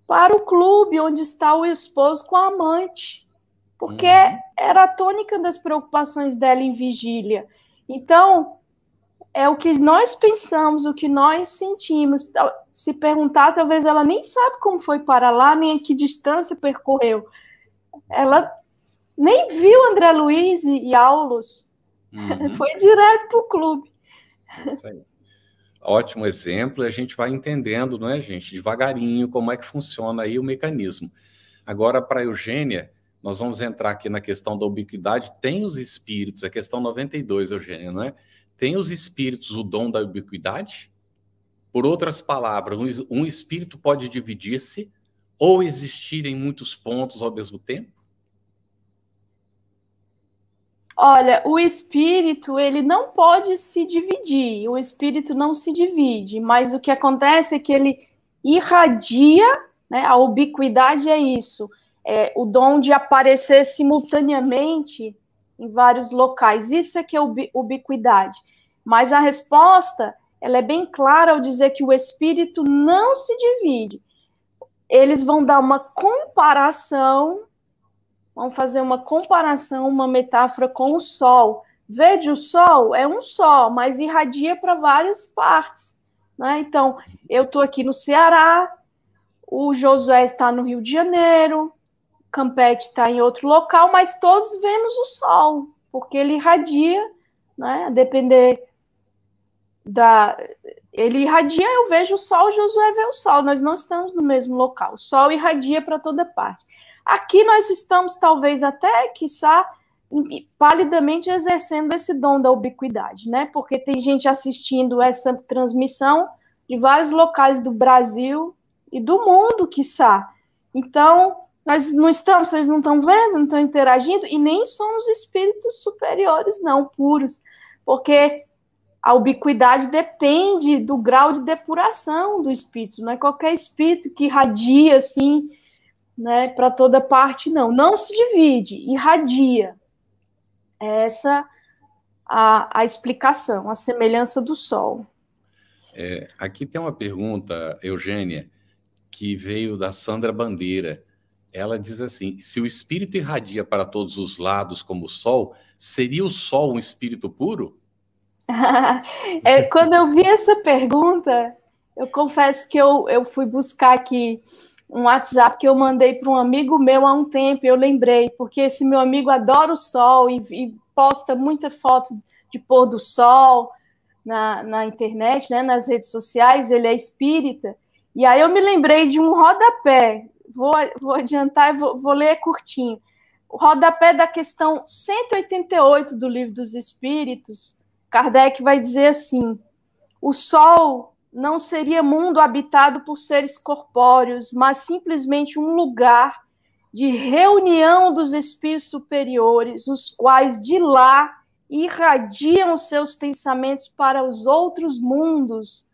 Speaker 2: Para o clube onde está o esposo com a amante, porque era a tônica das preocupações dela em vigília. Então, é o que nós pensamos, o que nós sentimos. Se perguntar, talvez ela nem sabe como foi para lá, nem a que distância percorreu. Ela nem viu André Luiz e Aulos. Foi direto para o clube.
Speaker 1: Isso aí. Ótimo exemplo, e a gente vai entendendo, não é, gente, devagarinho, como é que funciona aí o mecanismo. Agora, para a Eugênia, nós vamos entrar aqui na questão da ubiquidade. Tem os espíritos, é questão 92, Eugênia, não é? Tem os espíritos o dom da ubiquidade? Por outras palavras, um espírito pode dividir-se ou existir em muitos pontos ao mesmo tempo?
Speaker 2: Olha, o espírito, ele não pode se dividir, o espírito não se divide, mas o que acontece é que ele irradia, né? A ubiquidade é isso, é o dom de aparecer simultaneamente em vários locais, isso é que é ubiquidade. Mas a resposta, ela é bem clara ao dizer que o espírito não se divide. Eles vão dar uma comparação, vão fazer uma comparação, uma metáfora com o Sol. Vede, o Sol é um só, mas irradia para várias partes, né? Então, eu estou aqui no Ceará, o Josué está no Rio de Janeiro, o Campete está em outro local, mas todos vemos o Sol, porque ele irradia, né? A depender ele irradia, eu vejo o Sol, o Josué vê o Sol, nós não estamos no mesmo local, o Sol irradia para toda parte. Aqui nós estamos, talvez até, quiçá, palidamente exercendo esse dom da ubiquidade, né? Porque tem gente assistindo essa transmissão de vários locais do Brasil e do mundo, quiçá. Então, nós não estamos, vocês não estão vendo, não estão interagindo, e nem somos espíritos superiores, não, puros, porque a ubiquidade depende do grau de depuração do espírito, não é qualquer espírito que irradia assim, né, para toda parte, não se divide, irradia. Essa a explicação, a semelhança do Sol.
Speaker 1: Aqui tem uma pergunta, Eugênia, que veio da Sandra Bandeira. Ela diz assim: se o espírito irradia para todos os lados como o Sol, seria o Sol um espírito puro?
Speaker 2: Quando eu vi essa pergunta, eu confesso que eu fui buscar aqui um WhatsApp que eu mandei para um amigo meu há um tempo, eu lembrei, porque esse meu amigo adora o sol e posta muita foto de pôr do sol na internet, né, nas redes sociais, ele é espírita, e aí eu me lembrei de um rodapé, vou adiantar e vou ler curtinho. O rodapé da questão 188 do Livro dos Espíritos, Kardec vai dizer assim: o Sol não seria mundo habitado por seres corpóreos, mas simplesmente um lugar de reunião dos espíritos superiores, os quais de lá irradiam seus pensamentos para os outros mundos,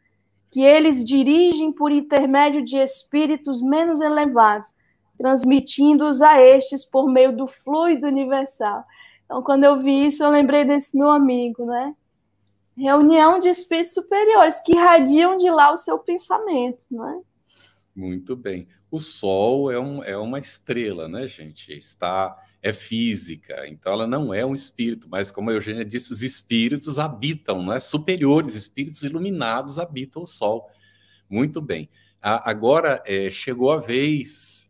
Speaker 2: que eles dirigem por intermédio de espíritos menos elevados, transmitindo-os a estes por meio do fluido universal. Então, quando eu vi isso, eu lembrei desse meu amigo, né? Reunião de espíritos superiores que irradiam de lá o seu pensamento, não é?
Speaker 1: Muito bem. O Sol é uma estrela, né, gente? É física, então ela não é um espírito, mas como a Eugênia disse, os espíritos habitam, né? Superiores, espíritos iluminados habitam o Sol. Muito bem. Agora chegou a vez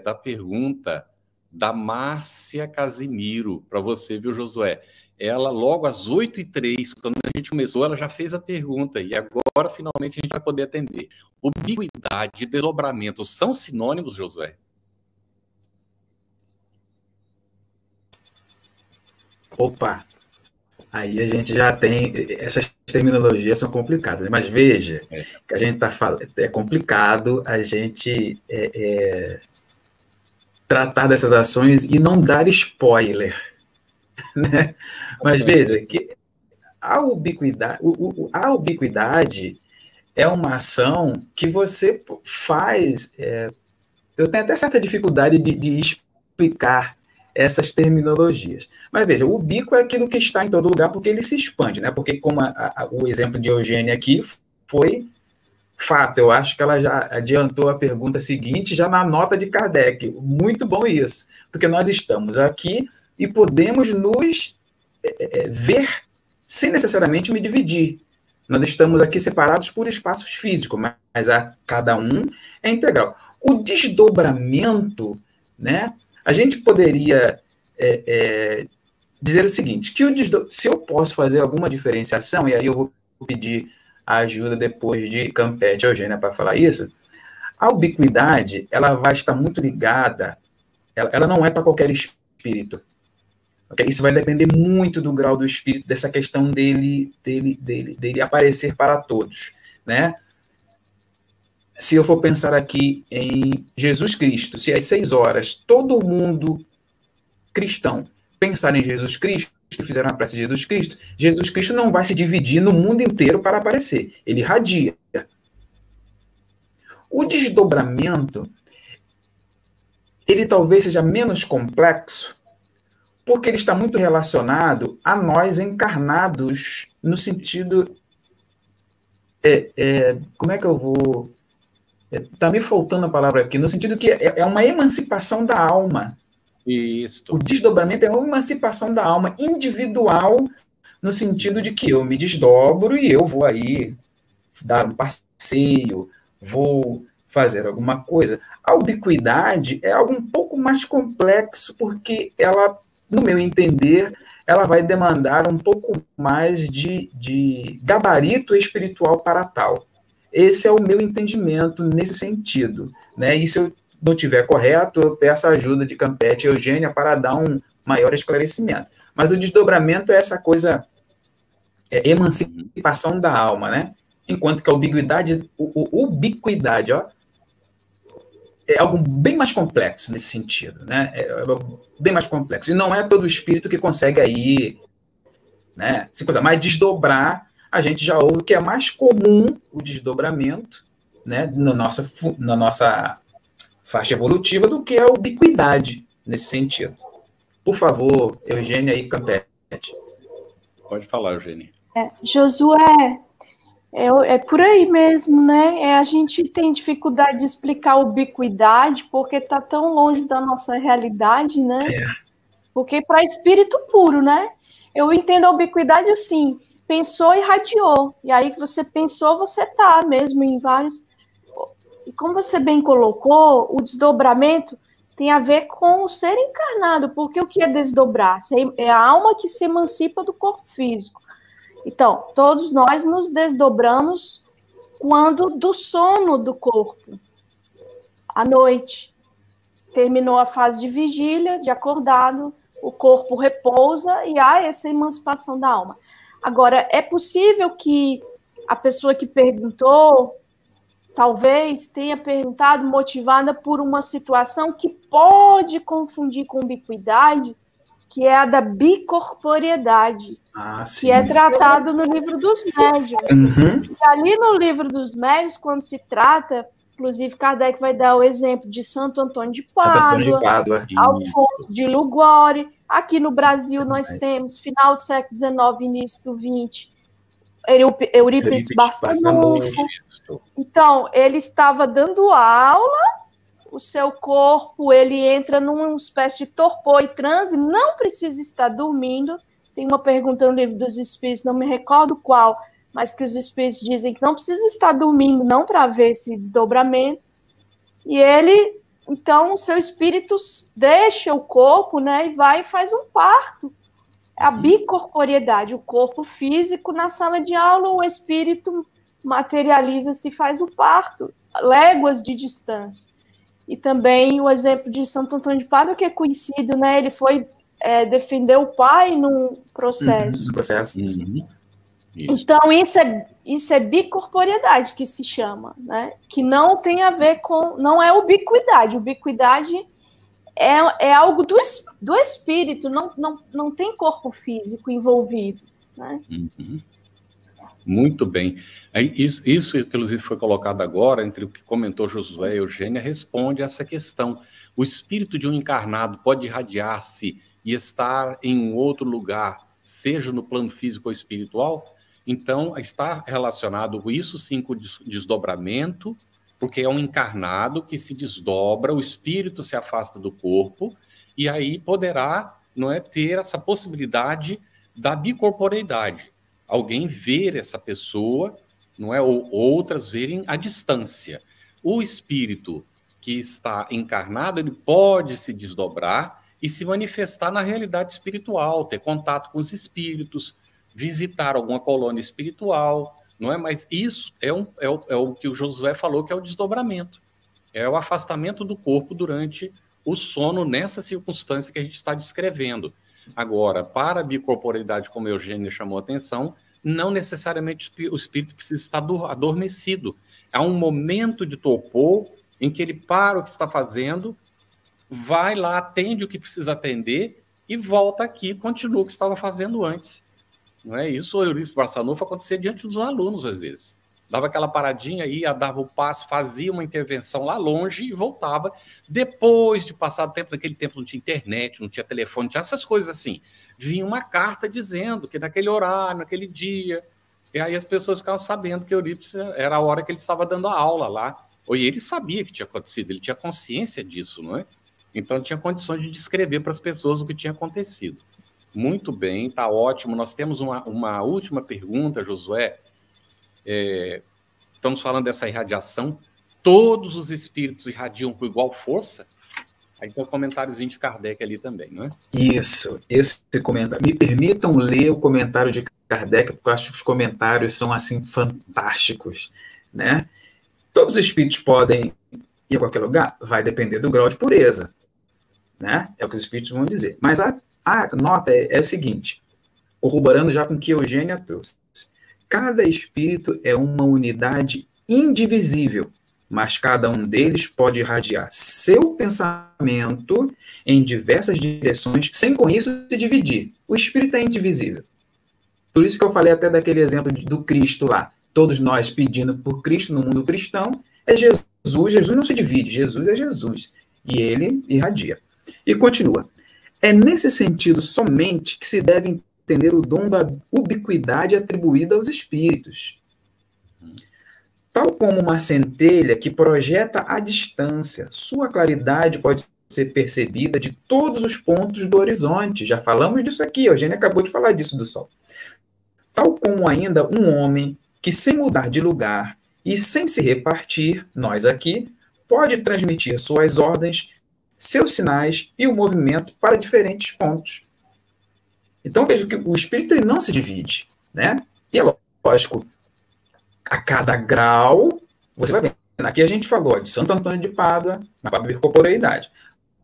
Speaker 1: da pergunta da Márcia Casimiro, para você, viu, Josué? Ela, logo às 8h03, quando a gente começou, ela já fez a pergunta, e agora, finalmente, a gente vai poder atender. Ubiquidade e desdobramento são sinônimos, Josué?
Speaker 3: Opa! Aí a gente já tem... Essas terminologias são complicadas, mas veja, que a gente está falando... É complicado a gente tratar dessas ações e não dar spoiler, né? Mas veja que a ubiquidade é uma ação que você faz. Eu tenho até certa dificuldade de explicar essas terminologias. Mas veja, o ubíquo é aquilo que está em todo lugar porque ele se expande, né? Porque como o exemplo de Eugênia aqui foi fato, eu acho que ela já adiantou a pergunta seguinte já na nota de Kardec. Muito bom isso, porque nós estamos aqui e podemos nos ver sem necessariamente me dividir. Nós estamos aqui separados por espaços físicos, mas cada um é integral. O desdobramento, né? A gente poderia dizer o seguinte, que se eu posso fazer alguma diferenciação, e aí eu vou pedir a ajuda depois de Campete e Eugênia para falar isso, a ubiquidade, ela vai estar muito ligada, ela não é para qualquer espírito. Okay? Isso vai depender muito do grau do espírito, dessa questão dele aparecer para todos, né? Se eu for pensar aqui em Jesus Cristo, se às 6 horas todo mundo cristão pensar em Jesus Cristo, fizeram uma prece de Jesus Cristo não vai se dividir no mundo inteiro para aparecer, ele irradia. O desdobramento, ele talvez seja menos complexo, porque ele está muito relacionado a nós encarnados, no sentido... como é que eu vou... Está me faltando a palavra aqui, no sentido que é uma emancipação da alma.
Speaker 1: Isso.
Speaker 3: O desdobramento é uma emancipação da alma individual, no sentido de que eu me desdobro e eu vou aí dar um passeio, vou fazer alguma coisa. A ubiquidade é algo um pouco mais complexo, porque ela, no meu entender, ela vai demandar um pouco mais de gabarito espiritual para tal. Esse é o meu entendimento nesse sentido, né? E se eu não estiver correto, eu peço a ajuda de Campete e Eugênia para dar um maior esclarecimento. Mas o desdobramento é essa coisa, emancipação da alma, né? Enquanto que a ubiquidade, ó, é algo bem mais complexo nesse sentido, né? É bem mais complexo. E não é todo espírito que consegue aí, né? Se coisa mais desdobrar, a gente já ouve que é mais comum o desdobramento, né? Na nossa faixa evolutiva do que a ubiquidade nesse sentido. Por favor, Eugênia e Campete.
Speaker 1: Pode falar, Eugênia.
Speaker 2: Josué, é por aí mesmo, né? A gente tem dificuldade de explicar a ubiquidade porque está tão longe da nossa realidade, né? Porque para espírito puro, né? Eu entendo a ubiquidade assim, pensou e irradiou. E aí que você pensou, você está mesmo em vários... E como você bem colocou, o desdobramento tem a ver com o ser encarnado, porque o que é desdobrar? É a alma que se emancipa do corpo físico. Então, todos nós nos desdobramos quando do sono do corpo, à noite. Terminou a fase de vigília, de acordado, o corpo repousa e há essa emancipação da alma. Agora, é possível que a pessoa que perguntou, talvez tenha perguntado motivada por uma situação que pode confundir com ubiquidade, que é a da bicorporeidade, que é tratado no Livro dos Médiuns. E ali no Livro dos Médiuns, quando se trata, inclusive Kardec vai dar o exemplo de Santo Antônio de Pádua, Alfonso de Liguori. Aqui no Brasil nós temos, final do século XIX, início do XX, Eurípides Barçanufo. Então, ele estava dando aula, o seu corpo, ele entra numa espécie de torpor e transe, não precisa estar dormindo. Tem uma pergunta no Livro dos Espíritos, não me recordo qual, mas que os Espíritos dizem que não precisa estar dormindo, não, para ver esse desdobramento. E ele, então, o seu espírito deixa o corpo, né, e vai e faz um parto. A bicorporeidade, o corpo físico na sala de aula, o espírito materializa-se e faz o parto, léguas de distância. E também o exemplo de Santo Antônio de Pádua, que é conhecido, né? Ele foi defender o pai num processo. Então, isso é bicorporeidade que se chama, né? Que não tem a ver com... Não é ubiquidade. Ubiquidade é algo do espírito, não tem corpo físico envolvido, né?
Speaker 1: Muito bem. Isso, inclusive, foi colocado agora, entre o que comentou Josué e Eugênia, responde a essa questão. O espírito de um encarnado pode irradiar-se e estar em um outro lugar, seja no plano físico ou espiritual? Então, está relacionado com isso, sim, com o desdobramento, porque é um encarnado que se desdobra, o espírito se afasta do corpo, e aí poderá, não é, ter essa possibilidade da bicorporeidade. Alguém ver essa pessoa, não é, ou outras verem à distância. O espírito que está encarnado, ele pode se desdobrar e se manifestar na realidade espiritual, ter contato com os espíritos, visitar alguma colônia espiritual, não é? Mas isso é o que o Josué falou, que é o desdobramento. É o afastamento do corpo durante o sono, nessa circunstância que a gente está descrevendo. Agora, para a bicorporeidade, como a Eugênia chamou a atenção, não necessariamente o espírito precisa estar adormecido. Há um momento de torpor em que ele para o que está fazendo, vai lá, atende o que precisa atender e volta aqui e continua o que estava fazendo antes. Não é isso? O Eurípides Barçanufo acontecia diante dos alunos, às vezes. Dava aquela paradinha, ia, dava o passo, fazia uma intervenção lá longe e voltava. Depois de passar o tempo, naquele tempo não tinha internet, não tinha telefone, não tinha essas coisas assim. Vinha uma carta dizendo que naquele horário, naquele dia. E aí as pessoas ficavam sabendo que Eurípides era a hora que ele estava dando a aula lá. E ele sabia que tinha acontecido, ele tinha consciência disso, não é? Então ele tinha condições de descrever para as pessoas o que tinha acontecido. Muito bem, está ótimo. Nós temos uma última pergunta, Josué. Estamos falando dessa irradiação. Todos os espíritos irradiam com igual força? Aí tem um comentáriozinho de Kardec ali também, não é?
Speaker 3: Isso, esse comentário. Me permitam ler o comentário de Kardec, porque eu acho que os comentários são, assim, fantásticos, né? Todos os espíritos podem ir a qualquer lugar? Vai depender do grau de pureza, né? É o que os espíritos vão dizer. Mas a nota é o seguinte, corroborando já com o que Eugênia trouxe. Cada espírito é uma unidade indivisível, mas cada um deles pode irradiar seu pensamento em diversas direções, sem com isso se dividir. O espírito é indivisível. Por isso que eu falei até daquele exemplo do Cristo lá. Todos nós pedindo por Cristo no mundo cristão, é Jesus. Jesus não se divide, Jesus é Jesus. E ele irradia. E continua. É nesse sentido somente que se deve entender o dom da ubiquidade atribuída aos espíritos. Tal como uma centelha que projeta à distância, sua claridade pode ser percebida de todos os pontos do horizonte. Já falamos disso aqui, a Eugênia acabou de falar disso do Sol. Tal como ainda um homem que, sem mudar de lugar e sem se repartir, nós aqui, pode transmitir suas ordens, seus sinais e o movimento para diferentes pontos. Então, veja que o espírito ele não se divide, né? E é lógico, a cada grau, você vai vendo. Aqui a gente falou de Santo Antônio de Pádua, na parte da corporeidade.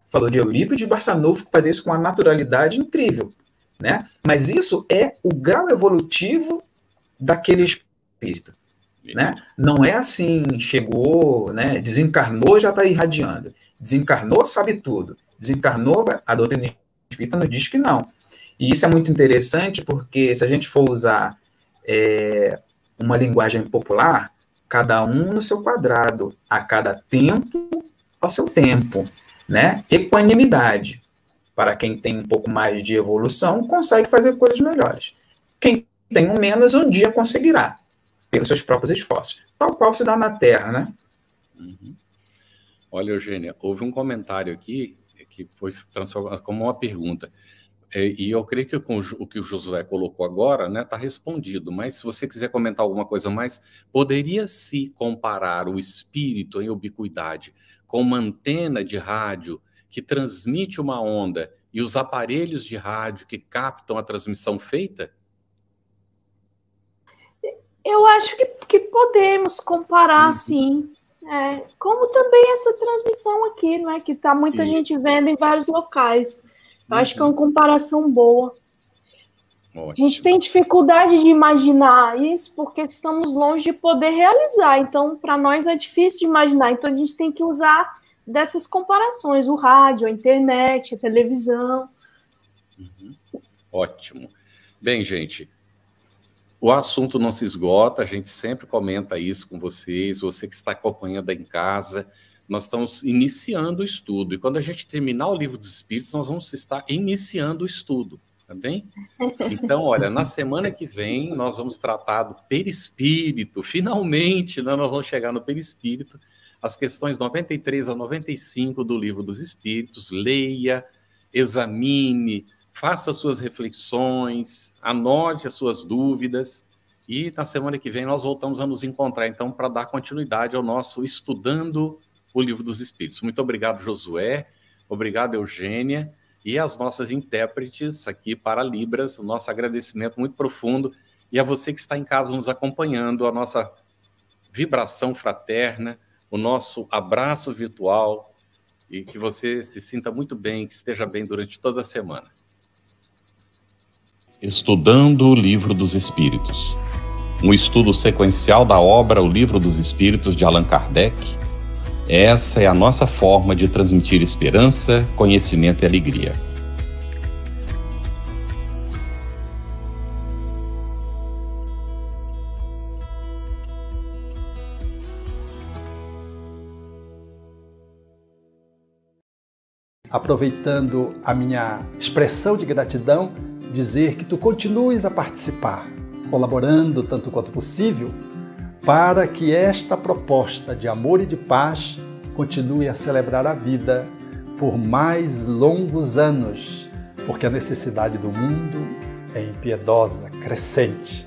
Speaker 3: Falou de Eurípides de Barçanufo, que fazia isso com uma naturalidade incrível, né? Mas isso é o grau evolutivo daquele espírito, né? Não é assim, chegou, né? Desencarnou, já está irradiando. Desencarnou, sabe tudo. Desencarnou, a doutrina espírita nos diz que não. E isso é muito interessante porque se a gente for usar uma linguagem popular, cada um no seu quadrado, a cada tempo ao seu tempo, né? Equanimidade. Para quem tem um pouco mais de evolução, consegue fazer coisas melhores. Quem tem um menos, um dia conseguirá, pelos seus próprios esforços. Tal qual se dá na Terra, né?
Speaker 1: Uhum. Olha, Eugênia, houve um comentário aqui que foi transformado como uma pergunta. E eu creio que o que o Josué colocou agora, né, está respondido. Mas se você quiser comentar alguma coisa mais, poderia-se comparar o espírito em ubiquidade com uma antena de rádio que transmite uma onda e os aparelhos de rádio que captam a transmissão feita?
Speaker 2: Eu acho que podemos comparar, sim. Como também essa transmissão aqui, né, que está muita gente vendo em vários locais. Eu acho que é uma comparação boa. Ótimo. A gente tem dificuldade de imaginar isso porque estamos longe de poder realizar. Então, para nós é difícil de imaginar. Então, a gente tem que usar dessas comparações, o rádio, a internet, a televisão.
Speaker 1: Uhum. Ótimo. Bem, gente, o assunto não se esgota, a gente sempre comenta isso com vocês, você que está acompanhando em casa. Nós estamos iniciando o estudo, e quando a gente terminar o Livro dos Espíritos, nós vamos estar iniciando o estudo, tá bem? Então, olha, na semana que vem, nós vamos tratar do perispírito, finalmente, né, nós vamos chegar no perispírito, as questões 93 a 95 do Livro dos Espíritos. Leia, examine, faça suas reflexões, anote as suas dúvidas, e na semana que vem nós voltamos a nos encontrar, então, para dar continuidade ao nosso Estudando o Livro dos Espíritos. Muito obrigado, Josué, obrigado, Eugênia, e às nossas intérpretes aqui para Libras, o nosso agradecimento muito profundo, e a você que está em casa nos acompanhando, a nossa vibração fraterna, o nosso abraço virtual, e que você se sinta muito bem, que esteja bem durante toda a semana. Estudando o Livro dos Espíritos. Um estudo sequencial da obra O Livro dos Espíritos de Allan Kardec. Essa é a nossa forma de transmitir esperança, conhecimento e alegria.
Speaker 4: aproveitando a minha expressão de gratidão, dizer que tu continues a participar, colaborando tanto quanto possível, para que esta proposta de amor e de paz continue a celebrar a vida por mais longos anos, porque a necessidade do mundo é impiedosa, crescente.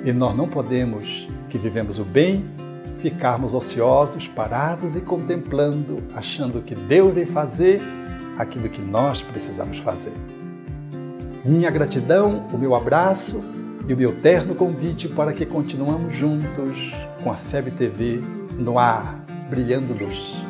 Speaker 4: E nós não podemos, que vivemos o bem, ficarmos ociosos, parados e contemplando, achando que Deus vem fazer aquilo que nós precisamos fazer. Minha gratidão, o meu abraço e o meu terno convite para que continuamos juntos com a FEB TV no ar, brilhando luz.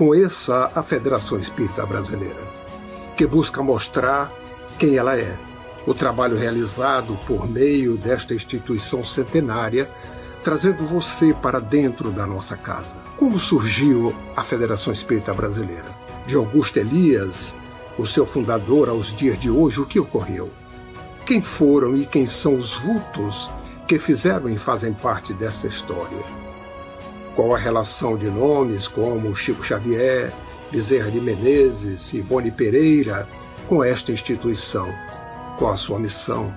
Speaker 5: Conheça a Federação Espírita Brasileira, que busca mostrar quem ela é. O trabalho realizado por meio desta instituição centenária, trazendo você para dentro da nossa casa. Como surgiu a Federação Espírita Brasileira? De Augusto Elias, o seu fundador, aos dias de hoje, o que ocorreu? Quem foram e quem são os vultos que fizeram e fazem parte desta história? Qual a relação de nomes como Chico Xavier, Bezerra de Menezes, Ivone Pereira com esta instituição? Qual a sua missão?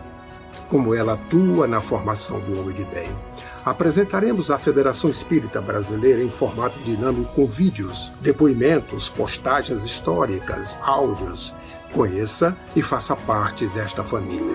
Speaker 5: Como ela atua na formação do homem de bem? Apresentaremos a Federação Espírita Brasileira em formato dinâmico com vídeos, depoimentos, postagens históricas, áudios. Conheça e faça parte desta família.